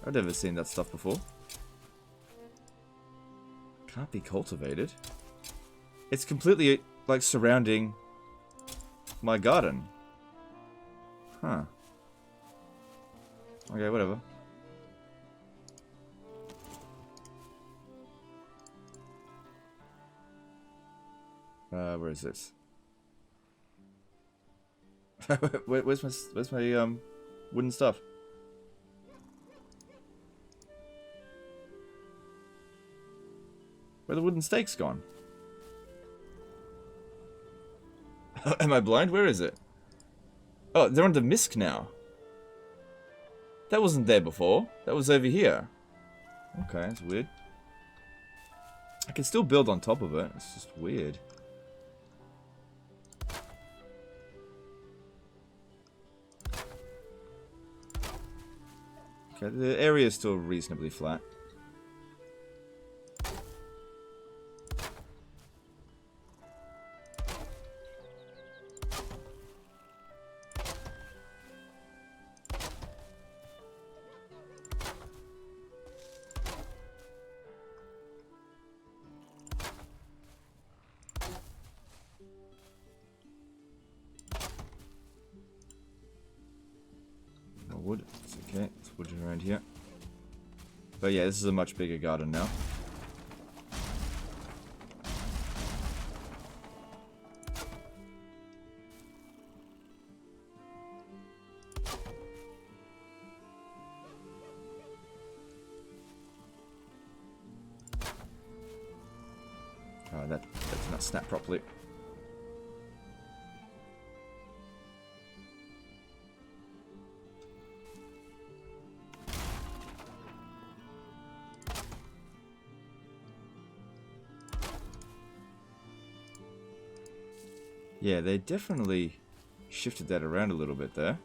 I've never seen that stuff before. Can't be cultivated. It's completely, like, surrounding my garden. Huh. Okay, whatever. Where is this? where's my wooden stuff? Where are the wooden stakes gone? Am I blind? Where is it? Oh, they're under misc now. That wasn't there before. That was over here. Okay, that's weird. I can still build on top of it. It's just weird. Okay, the area is still reasonably flat. Wood. It's okay. It's wood around here. But yeah, this is a much bigger garden now. Oh, that did not snap properly. Yeah, they definitely shifted that around a little bit there.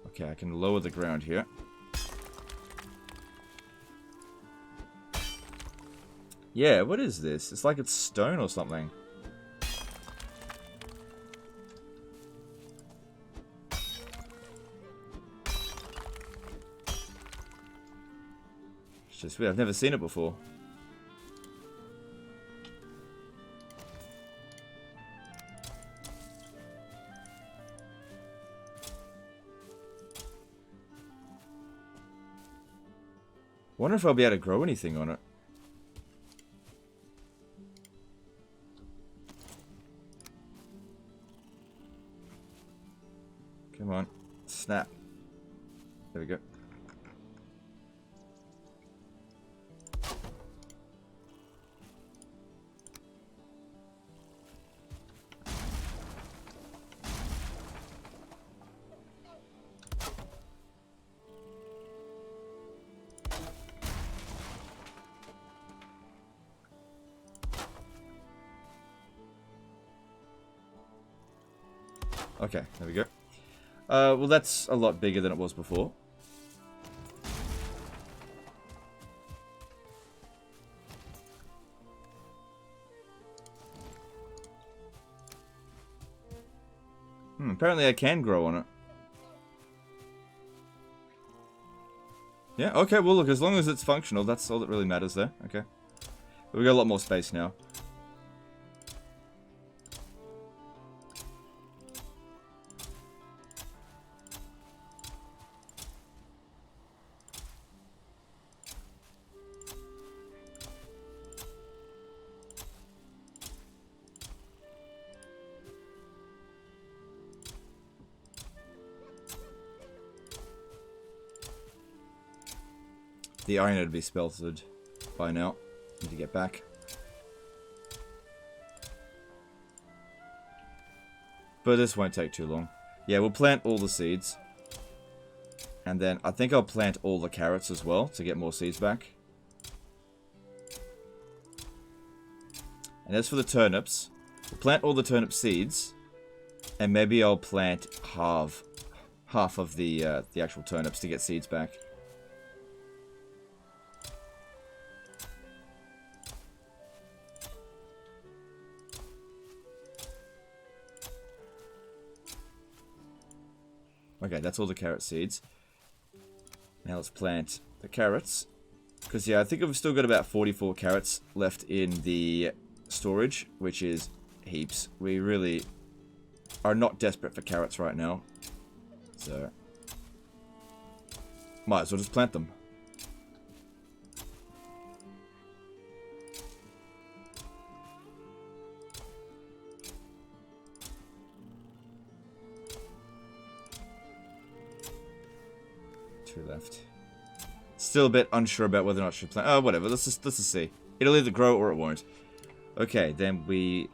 Okay, I can lower the ground here. Yeah, what is this? It's like it's stone or something. It's just weird. I've never seen it before. I wonder if I'll be able to grow anything on it. Come on. Snap. There we go. Okay, there we go. Well, that's a lot bigger than it was before. Apparently I can grow on it. Yeah, okay, well look, as long as it's functional, that's all that really matters there. Okay. But we got a lot more space now. The iron would be smelted by now. Need to get back. But this won't take too long. Yeah, we'll plant all the seeds. And then I think I'll plant all the carrots as well to get more seeds back. And as for the turnips, we'll plant all the turnip seeds. And maybe I'll plant half of the actual turnips to get seeds back. Okay, that's all the carrot seeds. Now let's plant the carrots. Because, yeah, I think I've still got about 44 carrots left in the storage, which is heaps. We really are not desperate for carrots right now. So, might as well just plant them. Two left. Still a bit unsure about whether or not I should plant. Oh, whatever. Let's just see. It'll either grow or it won't. Okay, then we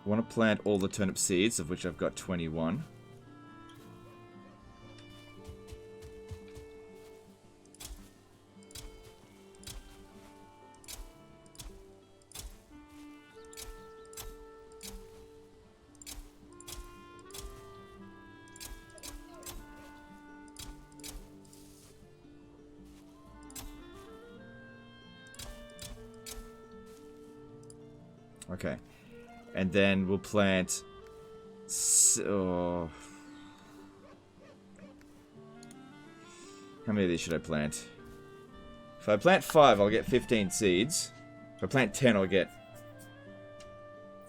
want to plant all the turnip seeds, of which I've got 21. Okay. And then we'll plant... Oh. How many of these should I plant? If I plant 5, I'll get 15 seeds. If I plant 10, I'll get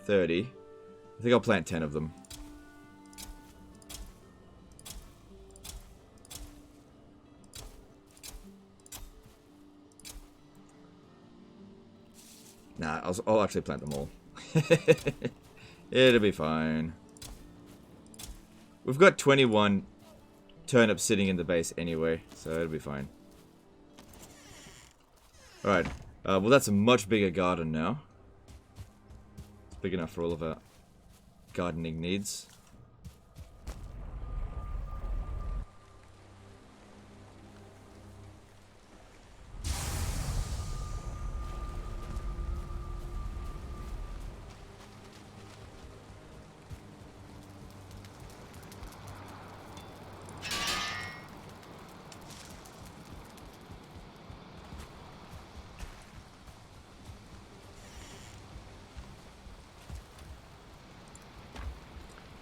30. I think I'll plant 10 of them. Nah, I'll actually plant them all. It'll be fine. We've got 21 turnips sitting in the base anyway, so it'll be fine. Alright, well that's a much bigger garden now. It's big enough for all of our gardening needs.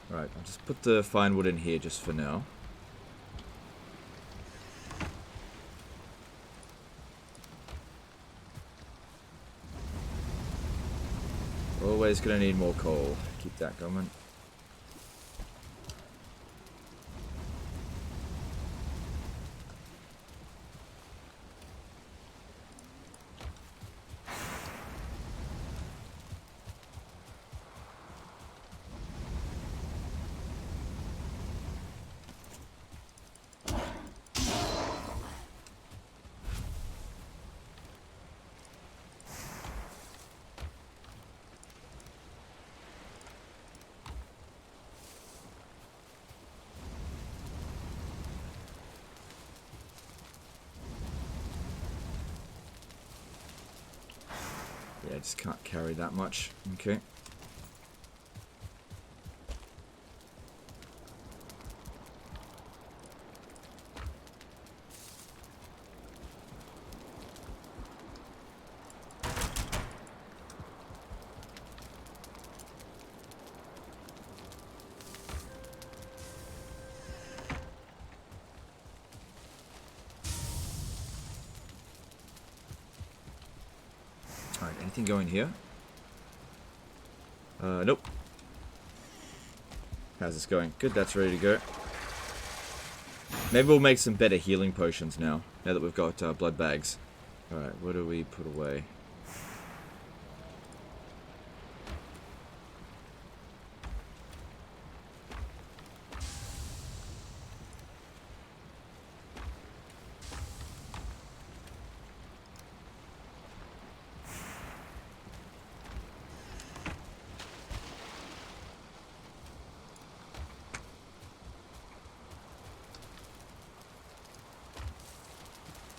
Right, I'll just put the fine wood in here just for now. Always gonna need more coal. Keep that going. Yeah, I just can't carry that much. Okay. Anything going here? Nope. How's this going? Good, that's ready to go. Maybe we'll make some better healing potions now that we've got blood bags. Alright, what do we put away?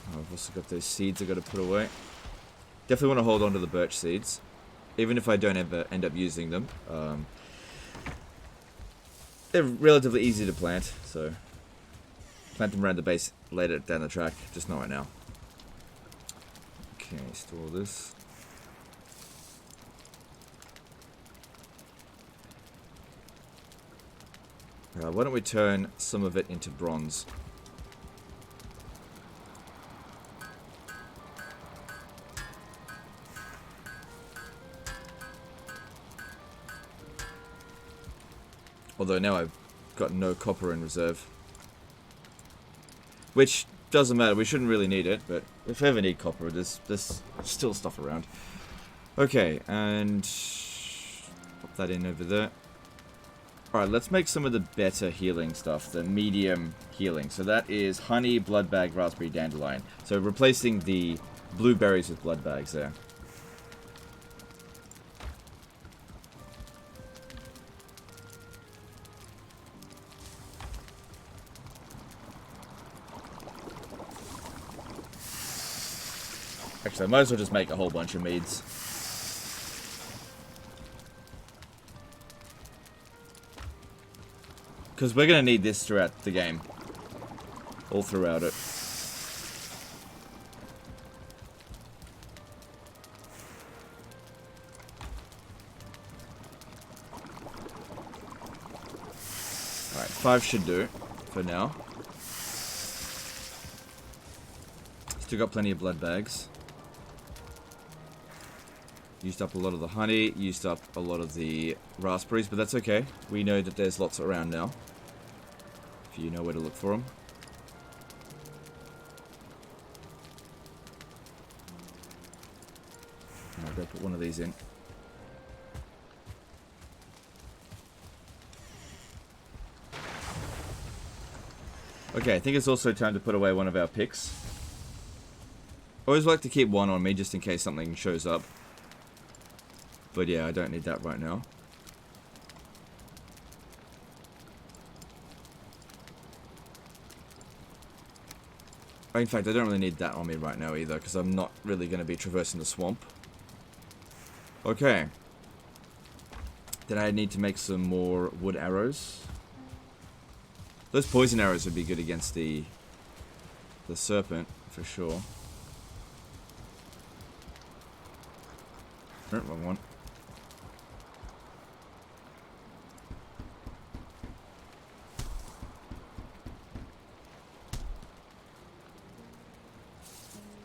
I've also got those seeds I've got to put away. Definitely want to hold on to the birch seeds. Even if I don't ever end up using them. They're relatively easy to plant, so plant them around the base later down the track, just not right now. Okay, store this. Why don't we turn some of it into bronze? Although now I've got no copper in reserve. Which doesn't matter, we shouldn't really need it, but if we ever need copper, there's still stuff around. Okay, and pop that in over there. Alright, let's make some of the better healing stuff, the medium healing. So that is honey, blood bag, raspberry, dandelion. So replacing the blueberries with blood bags there. Actually, I might as well just make a whole bunch of meads. Because we're going to need this throughout the game. All throughout it. Alright, 5 should do for now. Still got plenty of blood bags. Used up a lot of the honey, used up a lot of the raspberries, but that's okay. We know that there's lots around now. If you know where to look for them. I'll go put one of these in. Okay, I think it's also time to put away one of our picks. I always like to keep one on me just in case something shows up. But yeah, I don't need that right now. In fact, I don't really need that on me right now either, because I'm not really going to be traversing the swamp. Okay. Then I need to make some more wood arrows. Those poison arrows would be good against the serpent, for sure. Oh, wrong one.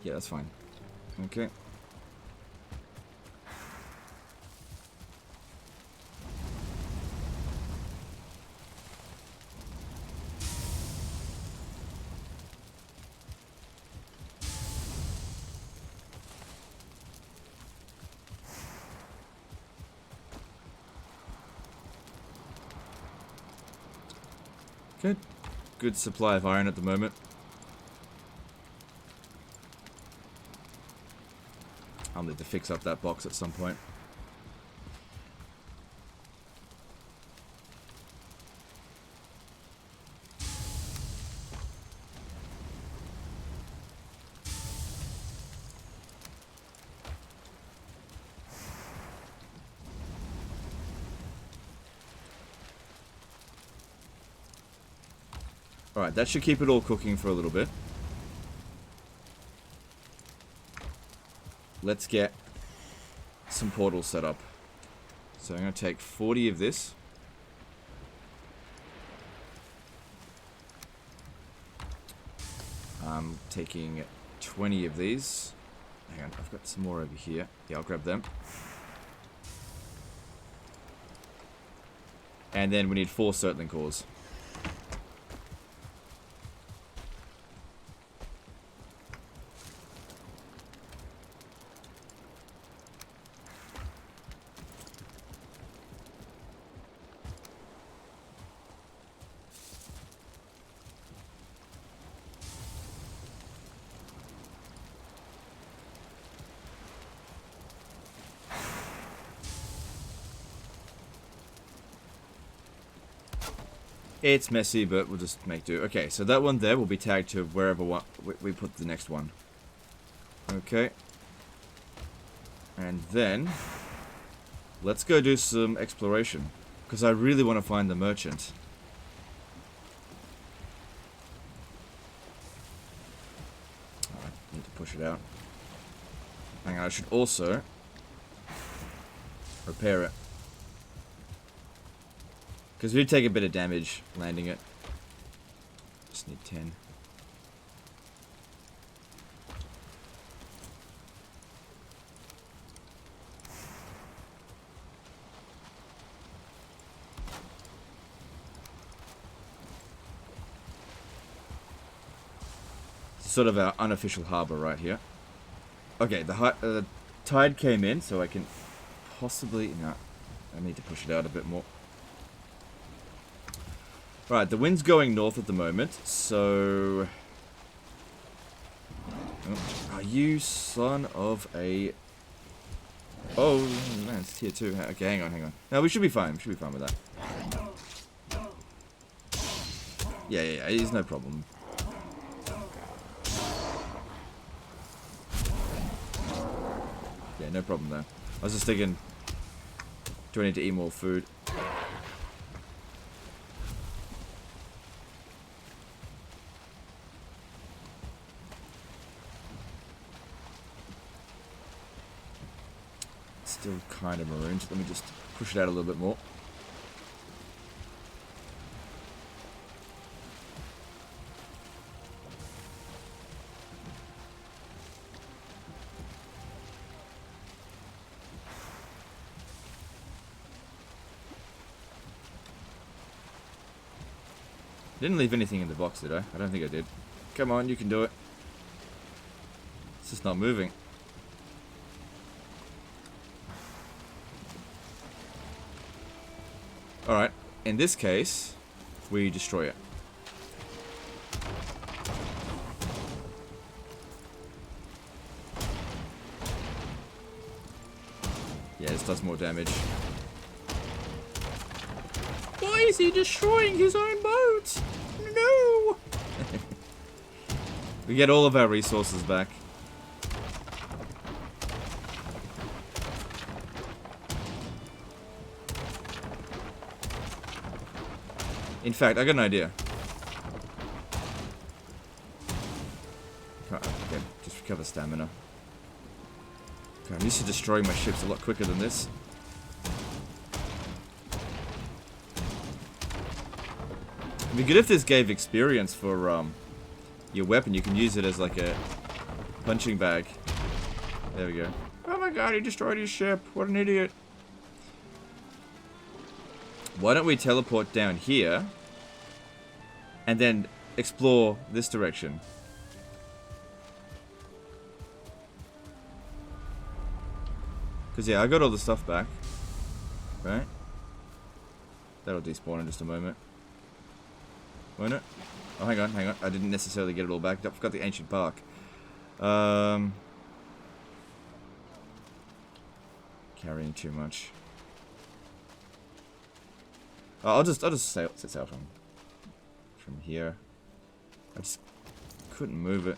Yeah, that's fine. Okay. Good. Good supply of iron at the moment. I'll need to fix up that box at some point. Alright, that should keep it all cooking for a little bit. Let's get some portals set up. So I'm going to take 40 of this. I'm taking 20 of these. Hang on, I've got some more over here. Yeah, I'll grab them. And then we need 4 Surtling cores. It's messy, but we'll just make do. Okay, so that one there will be tagged to wherever we put the next one. Okay. And then, let's go do some exploration. Because I really want to find the merchant. Oh, I need to push it out. Hang on, I should also repair it. Because we take a bit of damage landing it. Just need 10. Sort of our unofficial harbor right here. Okay, the tide came in, so I can possibly... No, I need to push it out a bit more. Right, the wind's going north at the moment, so... Oh, you son of a... Oh, man, it's tier 2. Okay, hang on. No, we should be fine. We should be fine with that. Yeah, it's no problem. Yeah, no problem there. I was just thinking, do I need to eat more food? Still kind of marooned. Let me just push it out a little bit more. Didn't leave anything in the box, did I? I don't think I did. Come on, you can do it. It's just not moving. Alright, in this case, we destroy it. Yeah, this does more damage. Why is he destroying his own boat? No! We get all of our resources back. In fact, I got an idea. Okay, just recover stamina. Okay, I'm used to destroying my ships a lot quicker than this. It'd be good if this gave experience for your weapon. You can use it as like a punching bag. There we go. Oh my god, he destroyed his ship. What an idiot. Why don't we teleport down here and then explore this direction? Because yeah, I got all the stuff back. Right? That'll despawn in just a moment. Won't it? Oh, hang on. I didn't necessarily get it all back. I forgot the ancient park. Carrying too much. Oh, I'll just set sail from here. I just couldn't move it.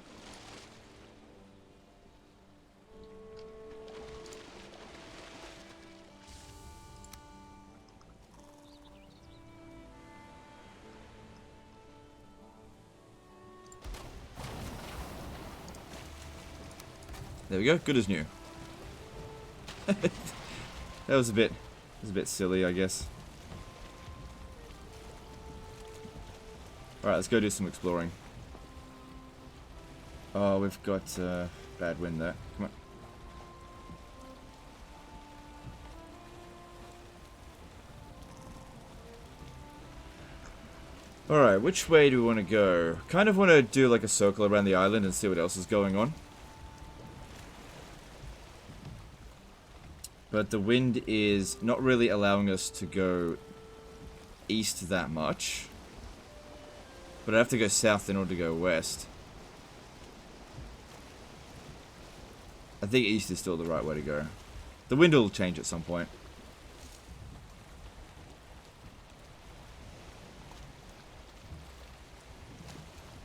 There we go. Good as new. That was a bit silly, I guess. Alright, let's go do some exploring. Oh, we've got bad wind there. Come on. Alright, which way do we want to go? Kind of want to do like a circle around the island and see what else is going on. But the wind is not really allowing us to go east that much. But I have to go south in order to go west. I think east is still the right way to go. The wind will change at some point.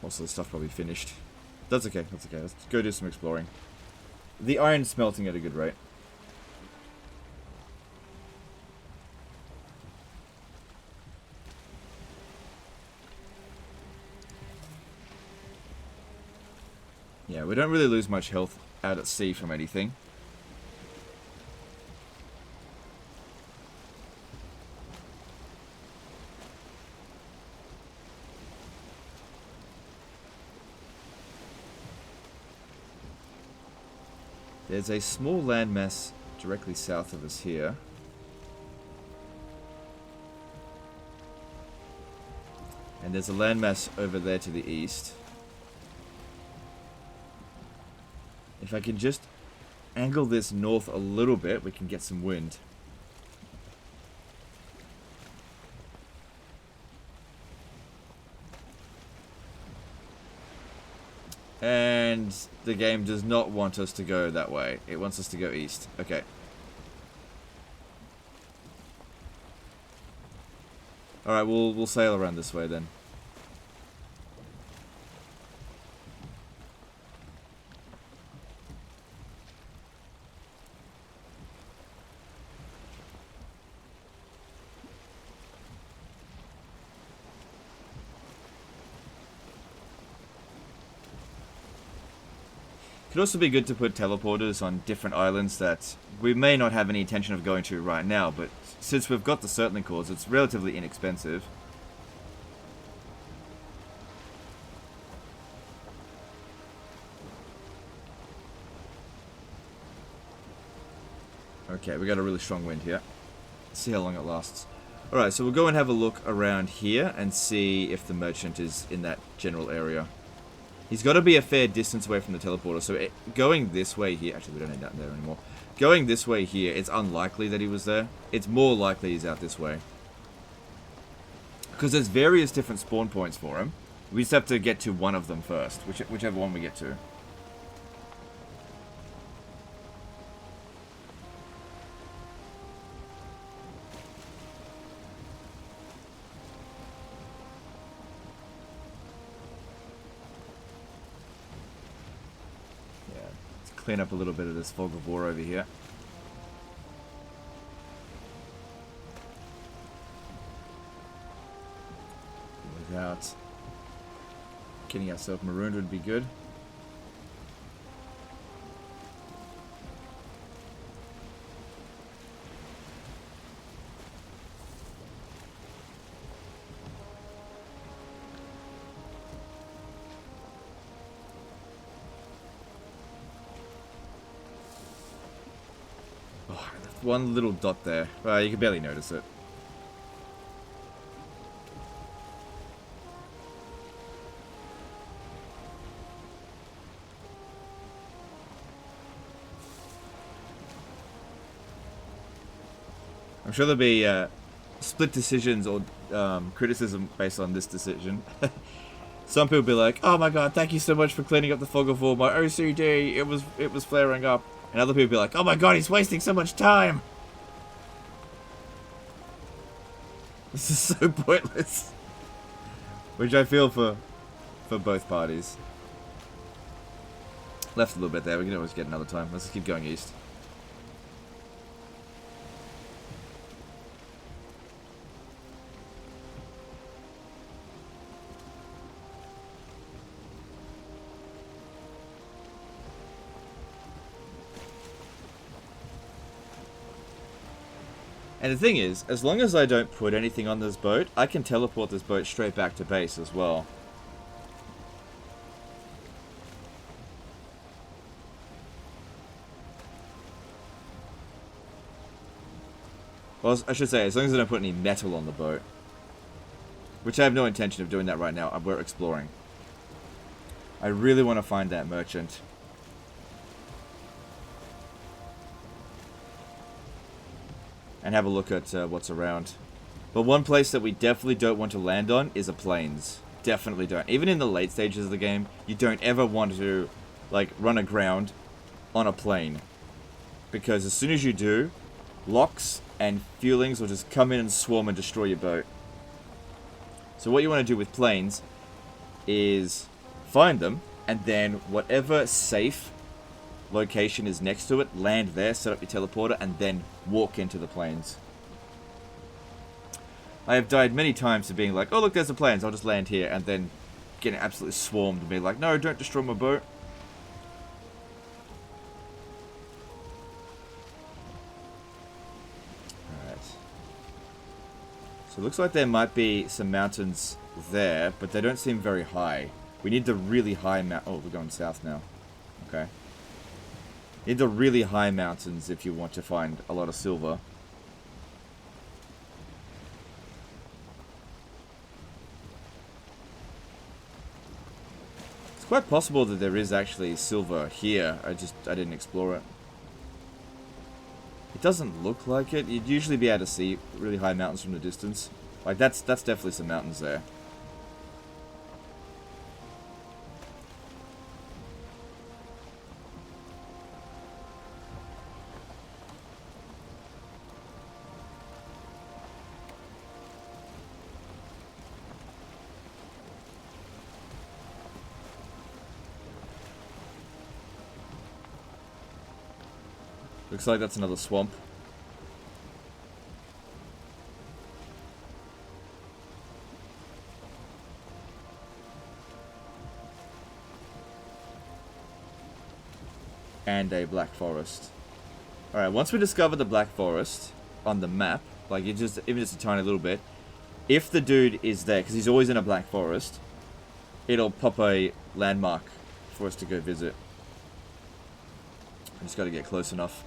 Also, the stuff probably finished. That's okay, that's okay. Let's go do some exploring. The iron's smelting at a good rate. Yeah, we don't really lose much health out at sea from anything. There's a small landmass directly south of us here. And there's a landmass over there to the east. If I can just angle this north a little bit, we can get some wind. And the game does not want us to go that way. It wants us to go east. Okay. Alright, we'll sail around this way then. Could also be good to put teleporters on different islands that we may not have any intention of going to right now, but since we've got the Surtling cores, it's relatively inexpensive. Okay, we got a really strong wind here. Let's see how long it lasts. Alright, so we'll go and have a look around here and see if the merchant is in that general area. He's got to be a fair distance away from the teleporter, so going this way here... Actually, we don't need that there anymore. Going this way here, it's unlikely that he was there. It's more likely he's out this way. Because there's various different spawn points for him. We just have to get to one of them first, whichever one we get to. Clean up a little bit of this fog of war over here. Without getting ourselves marooned would be good. One little dot there. You can barely notice it. I'm sure there'll be split decisions or criticism based on this decision. Some people will be like, "Oh my god, thank you so much for cleaning up the fog of war. My OCD, it was flaring up." And other people will be like, "Oh my god, he's wasting so much time." This is so pointless. Which I feel for both parties. Left a little bit there, we can always get another time. Let's just keep going east. And the thing is, as long as I don't put anything on this boat, I can teleport this boat straight back to base as well. Well, I should say, as long as I don't put any metal on the boat. Which I have no intention of doing that right now. We're exploring. I really want to find that merchant. And have a look at what's around. But one place that we definitely don't want to land on is a plains. Definitely don't. Even in the late stages of the game, you don't ever want to, like, run aground on a plain. Because as soon as you do, locks and fuelings will just come in and swarm and destroy your boat. So what you want to do with plains is find them, and then whatever safe location is next to it, land there, set up your teleporter, and then walk into the plains. I have died many times to being like, oh look, there's the plains, I'll just land here, and then getting absolutely swarmed and being like, no, don't destroy my boat. Alright. So it looks like there might be some mountains there, but they don't seem very high. We need the really high oh, we're going south now. Okay. Need the really high mountains if you want to find a lot of silver. It's quite possible that there is actually silver here. I didn't explore it. It doesn't look like it. You'd usually be able to see really high mountains from the distance. Like that's definitely some mountains there. Looks like that's another swamp. And a black forest. Alright, once we discover the black forest on the map, like even just a tiny little bit, if the dude is there, because he's always in a black forest, it'll pop a landmark for us to go visit. I just gotta get close enough.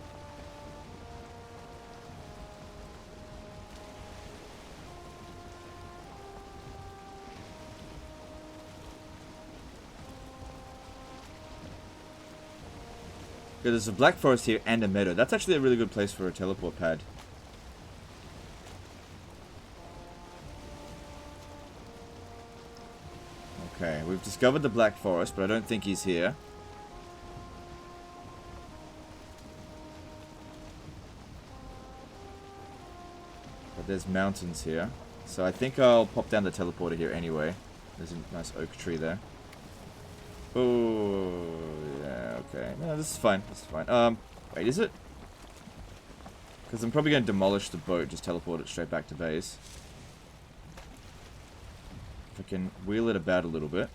Yeah, there's a black forest here and a meadow. That's actually a really good place for a teleport pad. Okay, we've discovered the black forest, but I don't think he's here. But there's mountains here. So I think I'll pop down the teleporter here anyway. There's a nice oak tree there. Oh, yeah, okay. No, this is fine. This is fine. Wait, is it? Because I'm probably going to demolish the boat, just teleport it straight back to base. If I can wheel it about a little bit.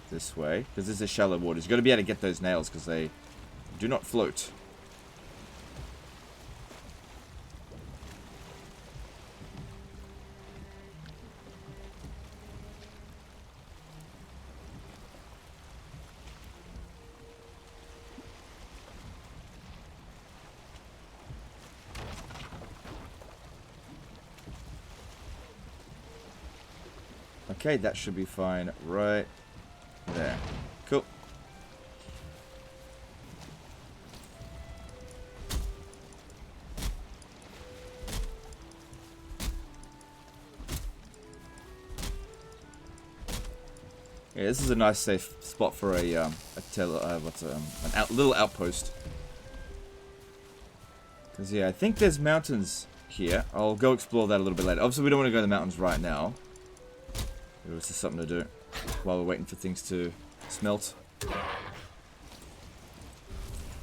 This way. Because this is shallow waters. You've got to be able to get those nails because they do not float. Okay, that should be fine right there. Cool. Yeah, this is a nice safe spot for a little outpost. Because yeah, I think there's mountains here. I'll go explore that a little bit later. Obviously, we don't want to go to the mountains right now. It was just something to do while we're waiting for things to smelt.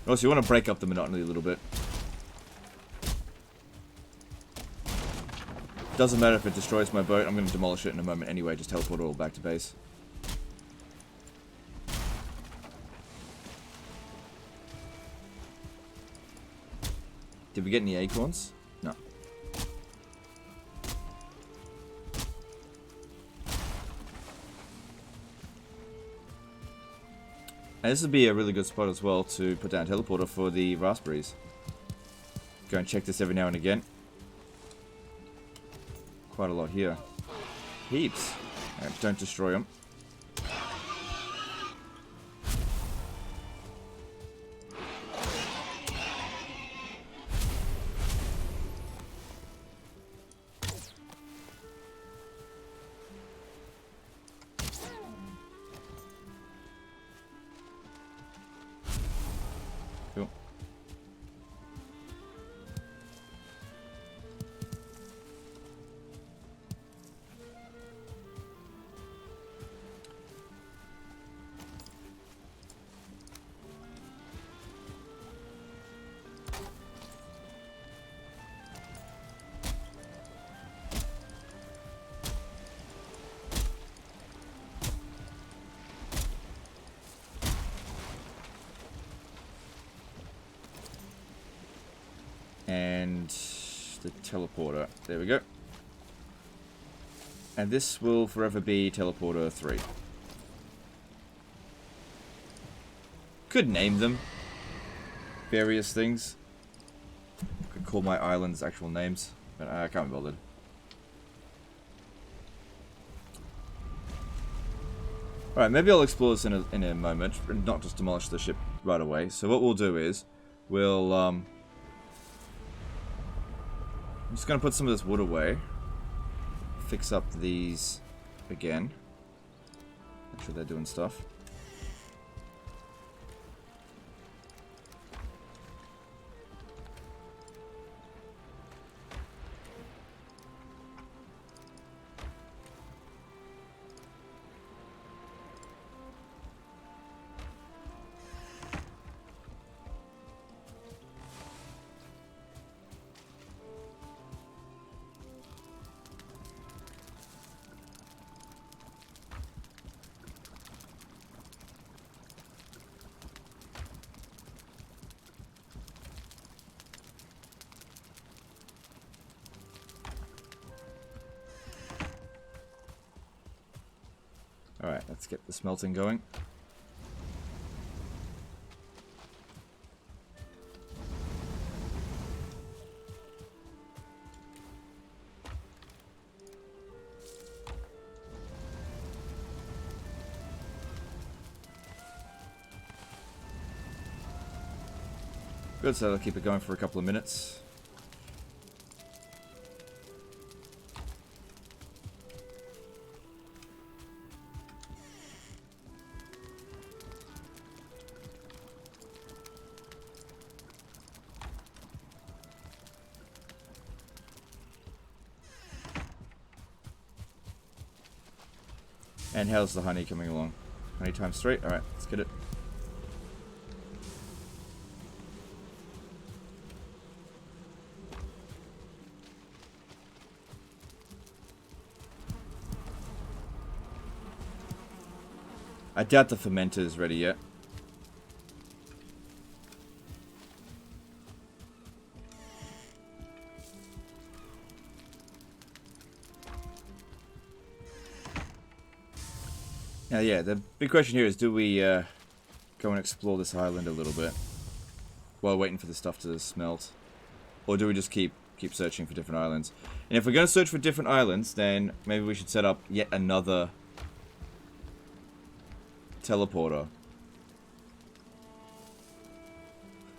Also, you want to break up the monotony a little bit. Doesn't matter if it destroys my boat, I'm going to demolish it in a moment anyway, just teleport it all back to base. Did we get any acorns? No. And this would be a really good spot as well to put down a teleporter for the raspberries. Go and check this every now and again. Quite a lot here. Heaps. Alright, don't destroy them. Cool. And the teleporter. There we go. And this will forever be teleporter 3. Could name them various things. Could call my islands actual names, but I can't be bothered. Alright, maybe I'll explore this in a moment, and not just demolish the ship right away. So what we'll do is, we'll, I'm just going to put some of this wood away. Fix up these again. Make sure they're doing stuff. Alright, let's get the smelting going. Good, so I'll keep it going for a couple of minutes. And how's the honey coming along? Honey times 3? Alright, let's get it. I doubt the fermenter is ready yet. Now, yeah, the big question here is, do we go and explore this island a little bit while waiting for the stuff to smelt? Or do we just keep searching for different islands? And if we're going to search for different islands, then maybe we should set up yet another teleporter.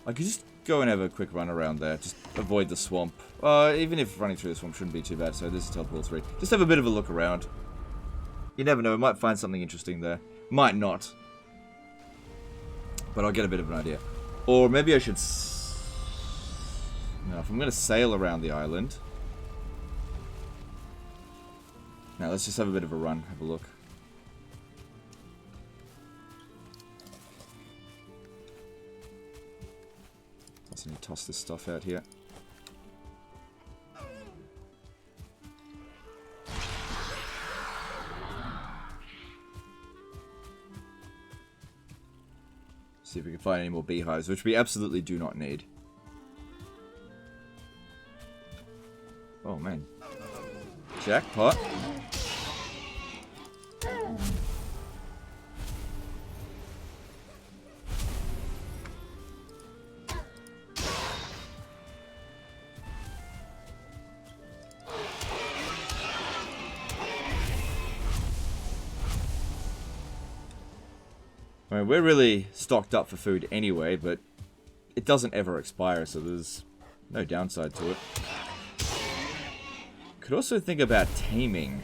I could just go and have a quick run around there. Just avoid the swamp. Even if running through the swamp shouldn't be too bad. So this is teleport 3. Just have a bit of a look around. You never know, we might find something interesting there. Might not. But I'll get a bit of an idea. Or maybe I should... No, if I'm going to sail around the island... Now, let's just have a bit of a run. Have a look. Let's need to toss this stuff out here. See if we can find any more beehives, which we absolutely do not need. Oh, man. Jackpot. mean, we're really stocked up for food anyway, but it doesn't ever expire, so there's no downside to it. Could also think about taming.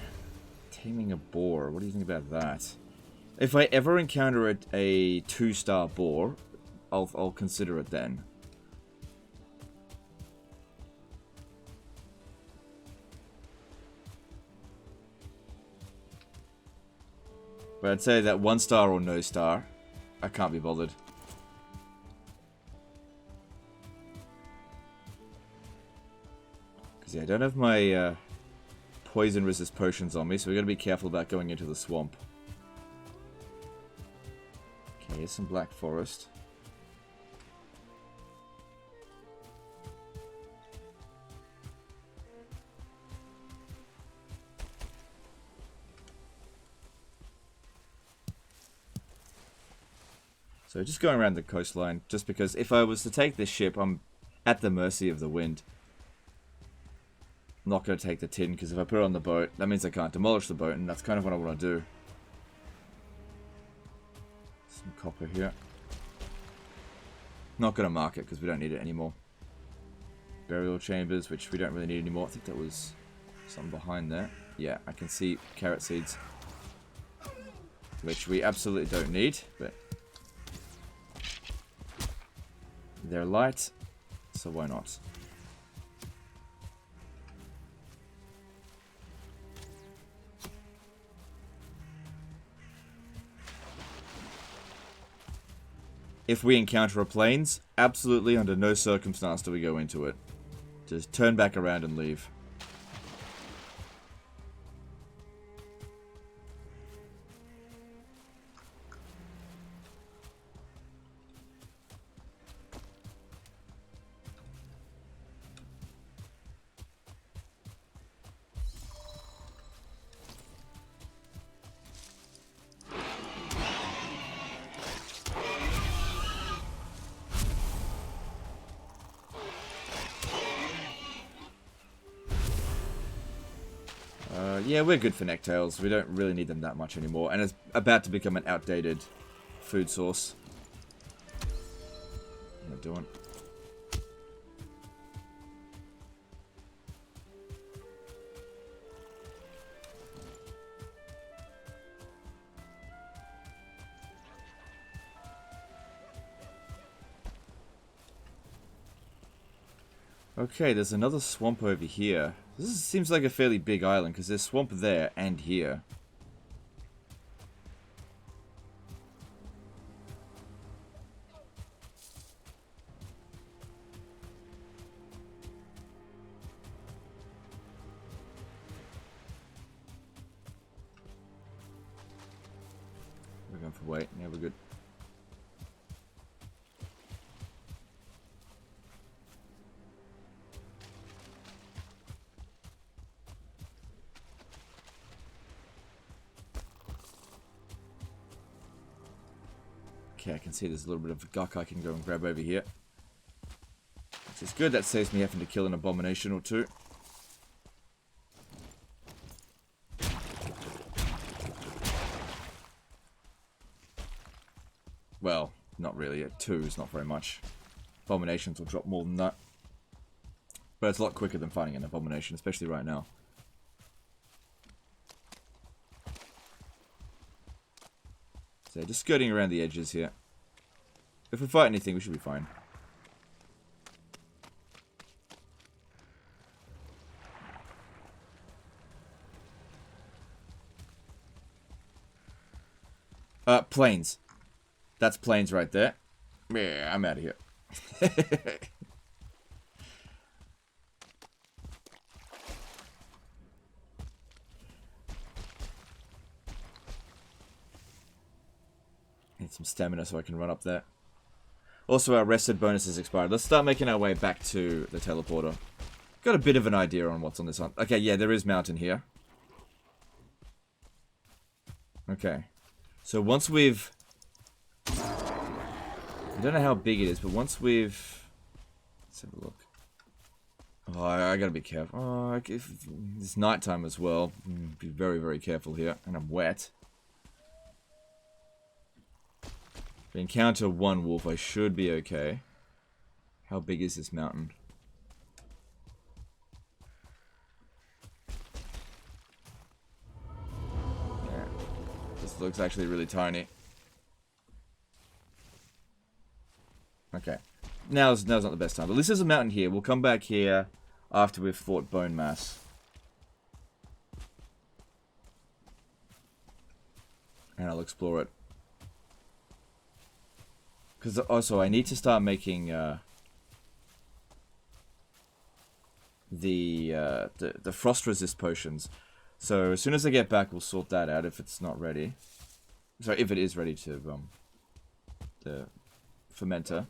Taming a boar. What do you think about that? If I ever encounter a 2-star boar, I'll consider it then. But I'd say that 1-star or no star, I can't be bothered. Because yeah, I don't have my poison resist potions on me, so we gotta be careful about going into the swamp. Okay, here's some black forest. So just going around the coastline, just because if I was to take this ship, I'm at the mercy of the wind. I'm not going to take the tin, because if I put it on the boat, that means I can't demolish the boat, and that's kind of what I want to do. Some copper here. Not going to mark it, because we don't need it anymore. Burial chambers, which we don't really need anymore. I think that was something behind there. Yeah, I can see carrot seeds. Which we absolutely don't need, but they're light, so why not? If we encounter a plains, absolutely under no circumstance do we go into it. Just turn back around and leave. Yeah, we're good for necktails. We don't really need them that much anymore. And it's about to become an outdated food source. What am I doing? Okay, there's another swamp over here. Seems like a fairly big island, because there's swamp there and here. We're going for weight. Yeah, we're good. Okay, I can see there's a little bit of guck I can go and grab over here. Which is good, that saves me having to kill an abomination or two. Well, not really, 2 is not very much. Abominations will drop more than that. But it's a lot quicker than finding an abomination, especially right now. So just skirting around the edges here. If we fight anything, we should be fine. Plains. That's plains right there. Yeah, I'm out of here. Need some stamina so I can run up there. Also, our rested bonus is expired. Let's start making our way back to the teleporter. Got a bit of an idea on what's on this one. Okay, yeah, there is mountain here. Okay. So once we've... I don't know how big it is, but once we've... Let's have a look. Oh, I gotta be careful. Oh, it's nighttime as well. Be very, very careful here. And I'm wet. we encounter one wolf, I should be okay. How big is this mountain? Yeah. This looks actually really tiny. Okay. Now's not the best time. But this is a mountain here. We'll come back here after we've fought Bone Mass. And I'll explore it. Because also I need to start making the frost resist potions. So as soon as I get back, we'll sort that out if it's not ready. Sorry, if it is ready to the fermenter.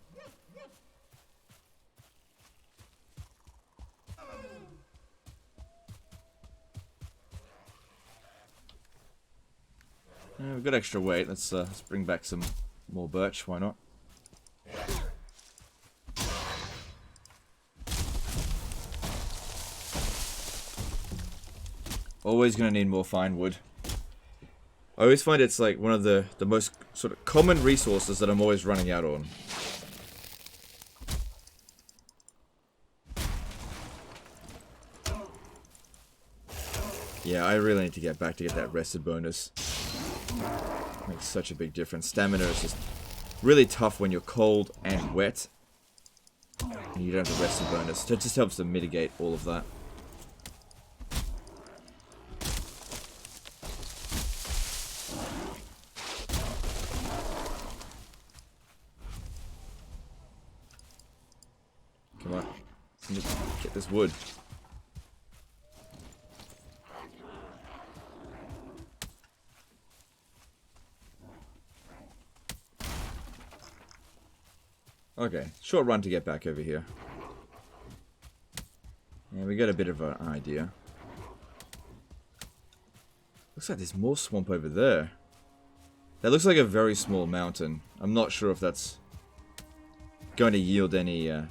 We've got extra weight. Let's bring back some more birch. Why not? Always gonna need more fine wood. I always find it's like one of the most sort of common resources that I'm always running out on. Yeah, I really need to get back to get that rested bonus. Makes such a big difference. Stamina is just really tough when you're cold and wet. And you don't have the rested bonus. It just helps to mitigate all of that. Come on. Get this wood. Okay, short run to get back over here. Yeah, we got a bit of an idea. Looks like there's more swamp over there. That looks like a very small mountain. I'm not sure if that's going to yield any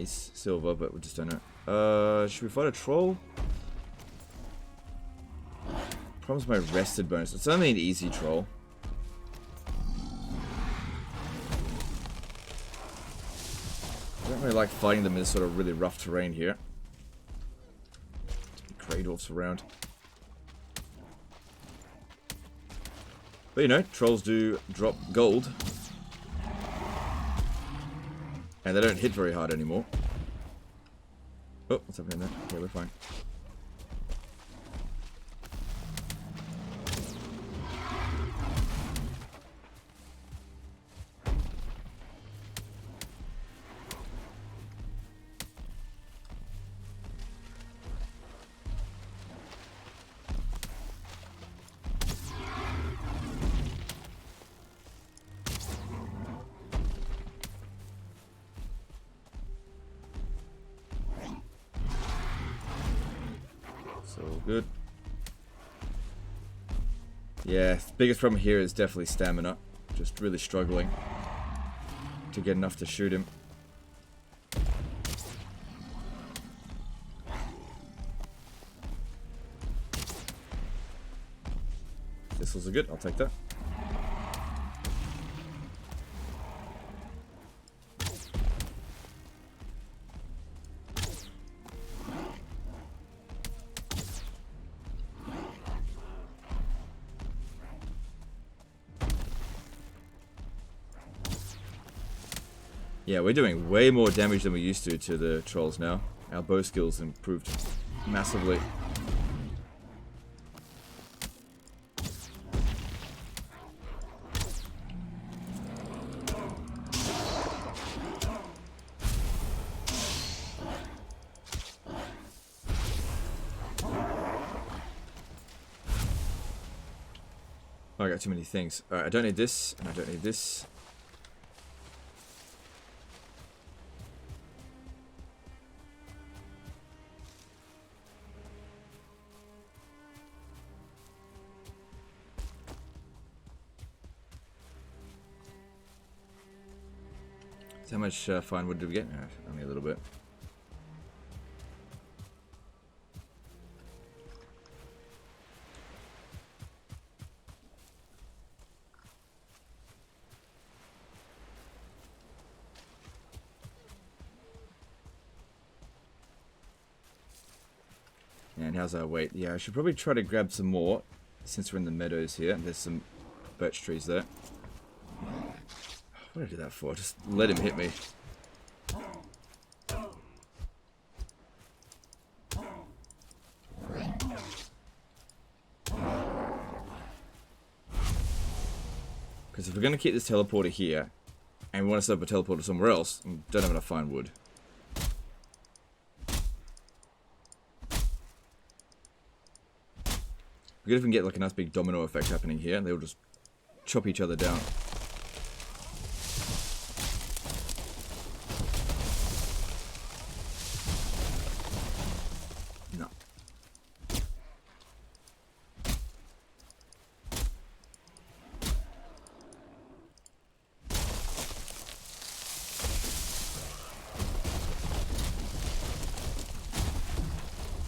silver, but we just don't know. Should we fight a troll? Problem's my rested bonus. It's only an easy troll. I don't really like fighting them in this sort of really rough terrain here. Grey dwarfs around. But you know, trolls do drop gold. And they don't hit very hard anymore. Oh, what's happening there? Okay, we're fine. So good. Yeah, the biggest problem here is definitely stamina. Just really struggling to get enough to shoot him. Thistles are good, I'll take that. Yeah, we're doing way more damage than we used to the trolls now. Our bow skills improved massively. Oh, I got too many things. Alright, I don't need this, and I don't need this. So how much fine wood did we get? Only a little bit. And how's our weight? Yeah, I should probably try to grab some more since we're in the meadows here. There's some birch trees there. What did I do that for? Just let him hit me. Because if we're going to keep this teleporter here, and we want to set up a teleporter somewhere else, we don't have enough fine wood. Good if we can get like a nice big domino effect happening here, and they'll just chop each other down. No.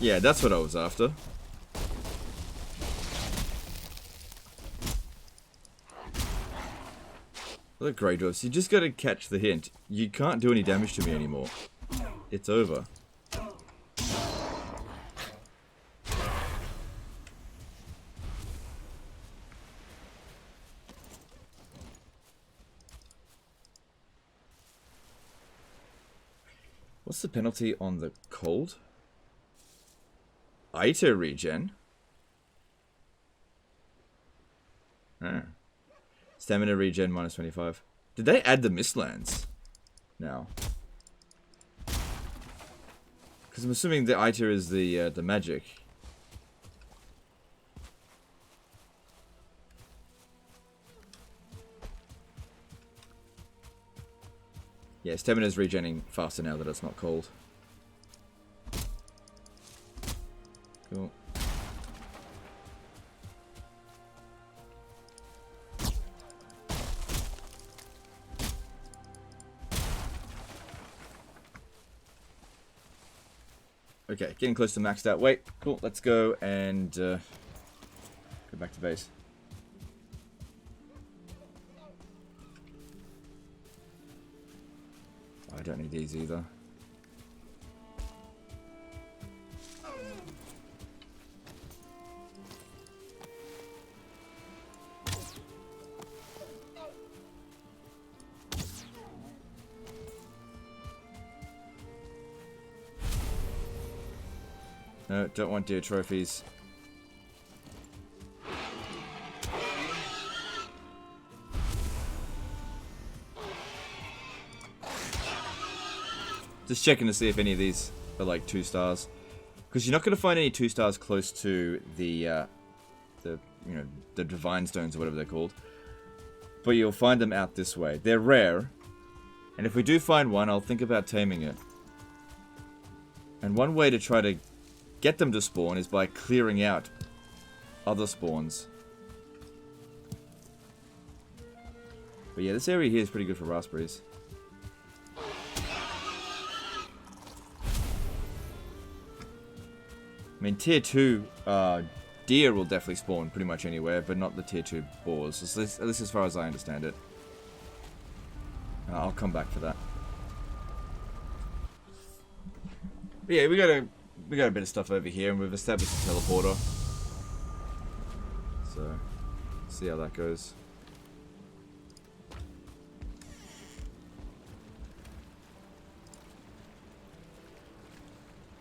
Yeah, that's what I was after. Look, Grey Dwarfs, you just gotta catch the hint. You can't do any damage to me anymore. It's over. What's the penalty on the cold? Iter regen? Ah. Stamina regen minus 25. Did they add the Mistlands now? Because I'm assuming the Iter is the magic. Yeah, stamina is regenerating faster now that it's not cold. Cool. Okay, getting close to maxed out weight. Cool, let's go and go back to base. I don't need these either. No, don't want deer trophies. Just checking to see if any of these are like 2 stars, because you're not going to find any 2 stars close to the divine stones or whatever they're called. But you'll find them out this way. They're rare, and if we do find one, I'll think about taming it. And one way to try to get them to spawn is by clearing out other spawns. But yeah, this area here is pretty good for raspberries. I mean, tier 2 deer will definitely spawn pretty much anywhere, but not the tier 2 boars, at least as far as I understand it. I'll come back for that. But yeah, we got a bit of stuff over here, and we've established a teleporter. So, see how that goes.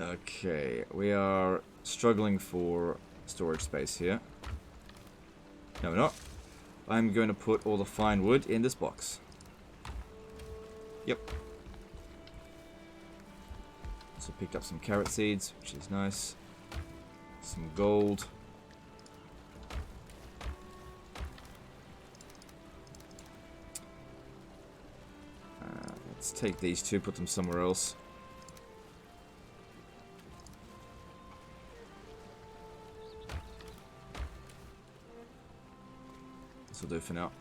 Okay, we are struggling for storage space here. No, we're not. I'm going to put all the fine wood in this box. Yep. Also picked up some carrot seeds, which is nice. Some gold. Let's take these two, put them somewhere else. This will do for now.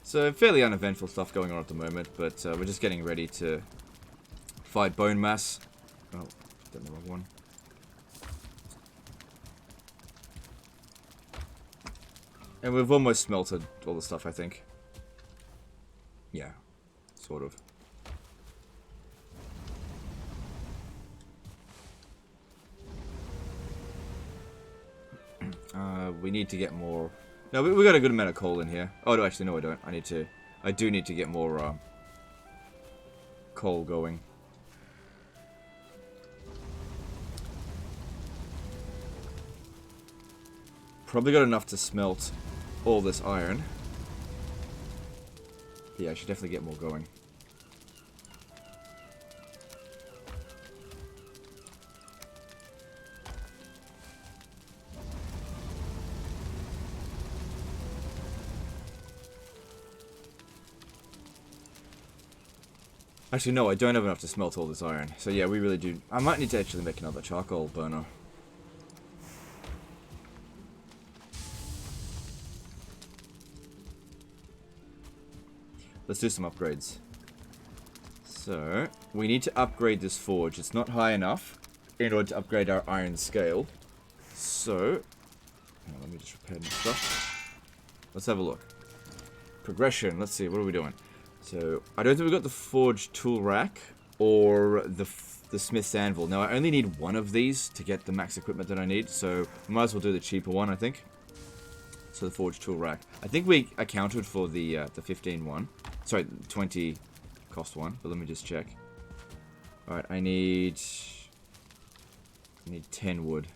So fairly uneventful stuff going on at the moment, but we're just getting ready to Sulfide bone mass. Oh, done the wrong one. And we've almost smelted all the stuff, I think. Yeah, sort of. We need to get more... No, we got a good amount of coal in here. Oh, no, actually, no, I don't. I do need to get more coal going. Probably got enough to smelt all this iron. Yeah, I should definitely get more going. Actually, no, I don't have enough to smelt all this iron. So yeah, we really do... I might need to actually make another charcoal burner. Let's do some upgrades. So, we need to upgrade this forge. It's not high enough in order to upgrade our iron scale. So, let me just repair my stuff. Let's have a look. Progression. Let's see, what are we doing? So, I don't think we've got the forge tool rack or the smith's anvil. Now, I only need one of these to get the max equipment that I need, so we might as well do the cheaper one, I think. So, the forge tool rack. I think we accounted for the 15 one. Sorry, 20 cost one, but let me just check. Alright, I need 10 wood.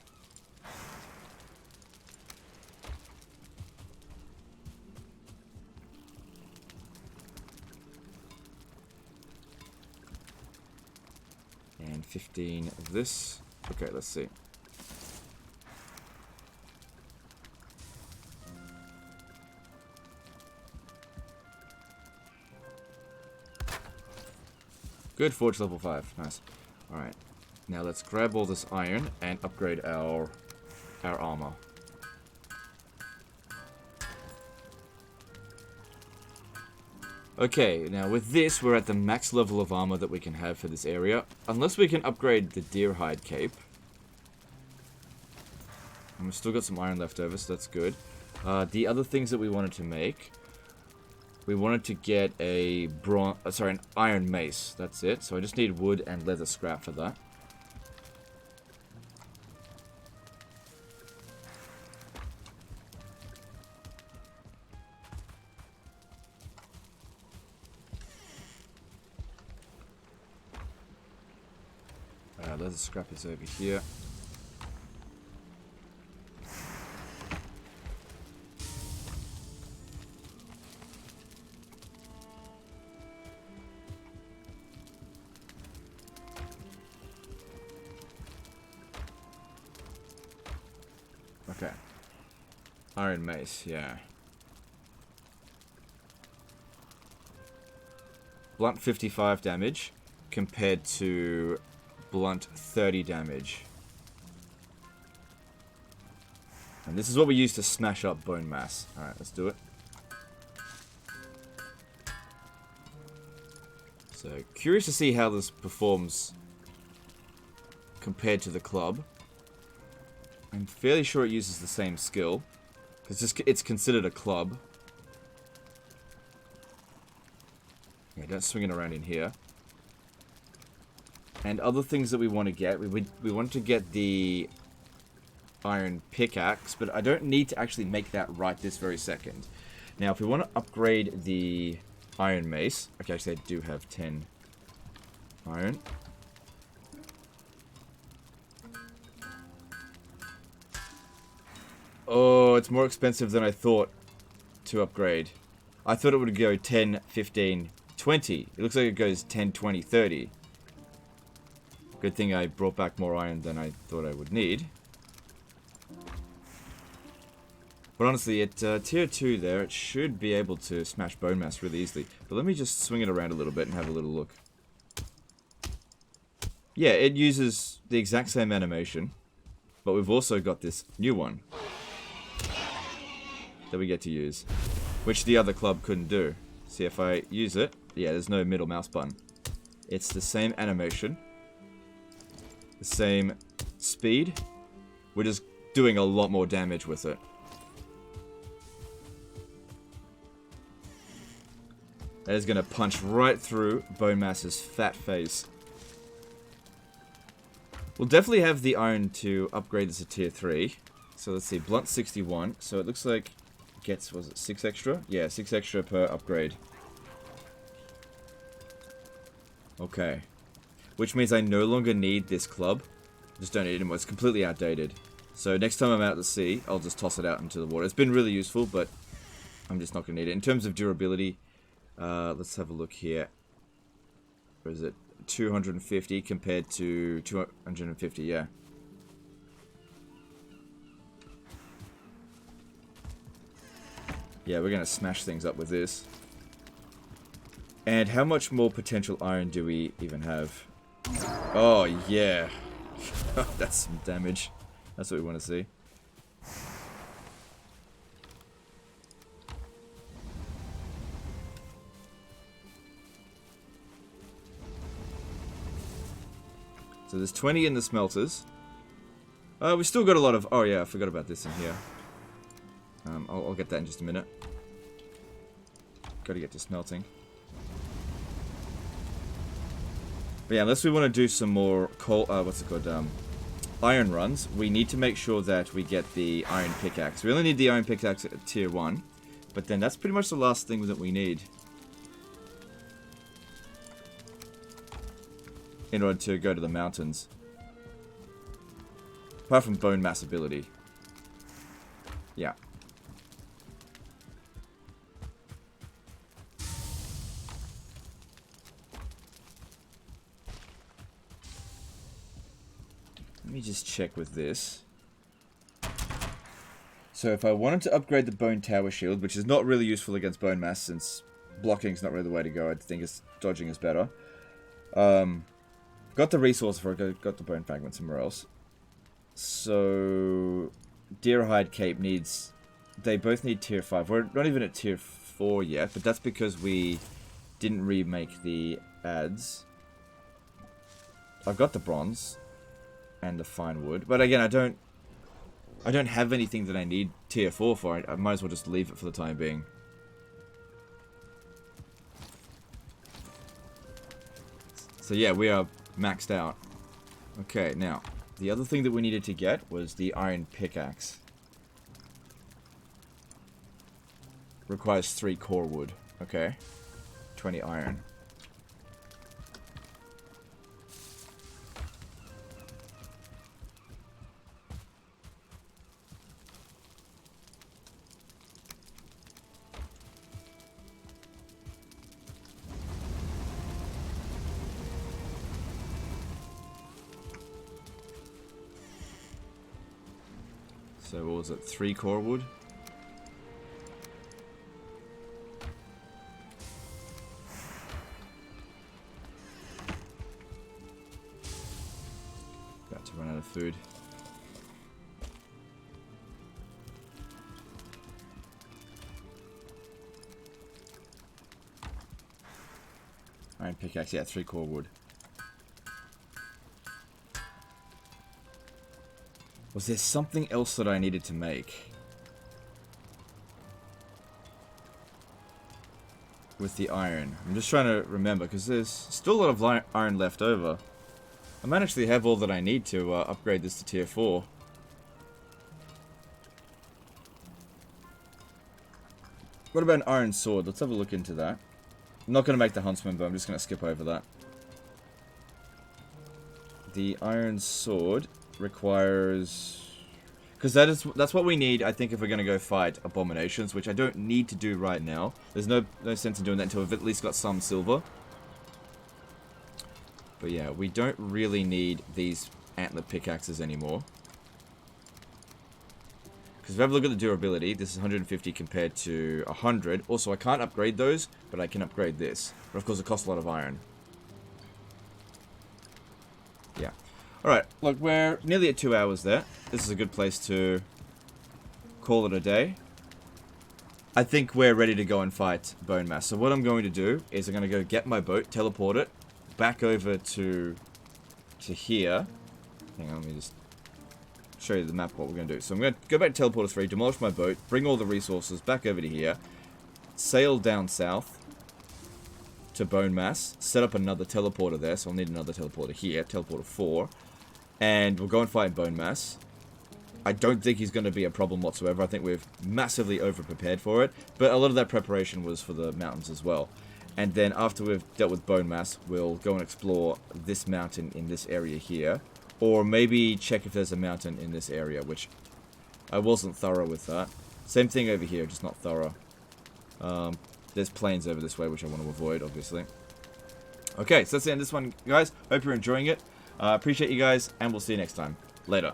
And 15 of this. Okay, let's see. Good, forge level 5. Nice. Alright. Now let's grab all this iron and upgrade our armor. Okay, now with this, we're at the max level of armor that we can have for this area. Unless we can upgrade the deer hide cape. And we've still got some iron left over, so that's good. The other things that we wanted to make... We wanted to get an iron mace. That's it. So I just need wood and leather scrap for that. Leather scrap is over here. Okay. Iron mace, yeah. Blunt 55 damage compared to blunt 30 damage. And this is what we use to smash up bone mass. Alright, let's do it. So, curious to see how this performs compared to the club. I'm fairly sure it uses the same skill, because it's considered a club. Yeah, don't swing it around in here. And other things that we want to get, we want to get the iron pickaxe, but I don't need to actually make that right this very second. Now, if we want to upgrade the iron mace, okay, actually I do have 10 iron. Oh, it's more expensive than I thought to upgrade. I thought it would go 10, 15, 20. It looks like it goes 10, 20, 30. Good thing I brought back more iron than I thought I would need. But honestly, at tier 2 there, it should be able to smash bone mass really easily. But let me just swing it around a little bit and have a little look. Yeah, it uses the exact same animation. But we've also got this new one that we get to use, which the other club couldn't do. See, if I use it, yeah, there's no middle mouse button. It's the same animation. The same speed. We're just doing a lot more damage with it. That is going to punch right through Bone Mass's fat face. We'll definitely have the iron to upgrade this to tier 3. So let's see, blunt 61. So it looks like it gets, was it 6 extra? Yeah, 6 extra per upgrade. Okay. Which means I no longer need this club. Just don't need it anymore. It's completely outdated. So next time I'm out at sea, I'll just toss it out into the water. It's been really useful, but I'm just not going to need it. In terms of durability, let's have a look here. Where is it? 250 compared to 250, yeah. Yeah, we're going to smash things up with this. And how much more potential iron do we even have? Oh, yeah. That's some damage. That's what we want to see. So there's 20 in the smelters. We still got a lot of... Oh yeah, I forgot about this in here. I'll get that in just a minute. Got to get to smelting. But yeah, unless we want to do some more coal... what's it called? Iron runs. We need to make sure that we get the iron pickaxe. We only need the iron pickaxe at tier 1. But then that's pretty much the last thing that we need. In order to go to the mountains. Apart from bone mass ability. Yeah. Let me just check with this. So if I wanted to upgrade the bone tower shield, which is not really useful against bone mass since blocking is not really the way to go, I think dodging is better. Got the resource for it, got the bone fragment somewhere else. So, Deerhide Cape needs... They both need tier 5. We're not even at tier 4 yet, but that's because we didn't remake the ads. I've got the bronze and the fine wood, but again, I don't have anything that I need tier 4 for. I might as well just leave it for the time being. So yeah, we are maxed out. Okay, now, the other thing that we needed to get was the iron pickaxe. Requires 3 core wood. Okay. 20 iron. So what was it? 3 core wood? About to run out of food. Iron pickaxe, yeah, 3 core wood. Was there something else that I needed to make? With the iron. I'm just trying to remember, because there's still a lot of iron left over. I might actually have all that I need to upgrade this to tier 4. What about an iron sword? Let's have a look into that. I'm not going to make the huntsman, but I'm just going to skip over that. The iron sword requires... Because that's what we need, I think, if we're going to go fight abominations, which I don't need to do right now. There's no sense in doing that until we've at least got some silver. But yeah, we don't really need these antler pickaxes anymore. Because if we have a look at the durability, this is 150 compared to 100. Also, I can't upgrade those, but I can upgrade this. But of course, it costs a lot of iron. Yeah. Alright, look, we're nearly at 2 hours there. This is a good place to call it a day. I think we're ready to go and fight Bone Mass. So what I'm going to do is I'm going to go get my boat, teleport it back over to here. Hang on, let me just show you the map what we're going to do. So I'm going to go back to Teleporter 3, demolish my boat, bring all the resources back over to here, sail down south to Bone Mass, set up another teleporter there, so I'll need another teleporter here, teleporter 4, and we'll go and fight Bone Mass. I don't think he's going to be a problem whatsoever. I think we've massively over-prepared for it, but a lot of that preparation was for the mountains as well. And then after we've dealt with Bone Mass, we'll go and explore this mountain in this area here, or maybe check if there's a mountain in this area, which I wasn't thorough with that. Same thing over here, just not thorough. There's plains over this way, which I want to avoid, obviously. Okay, so that's the end of this one, guys. Hope you're enjoying it. Appreciate you guys, and we'll see you next time. Later.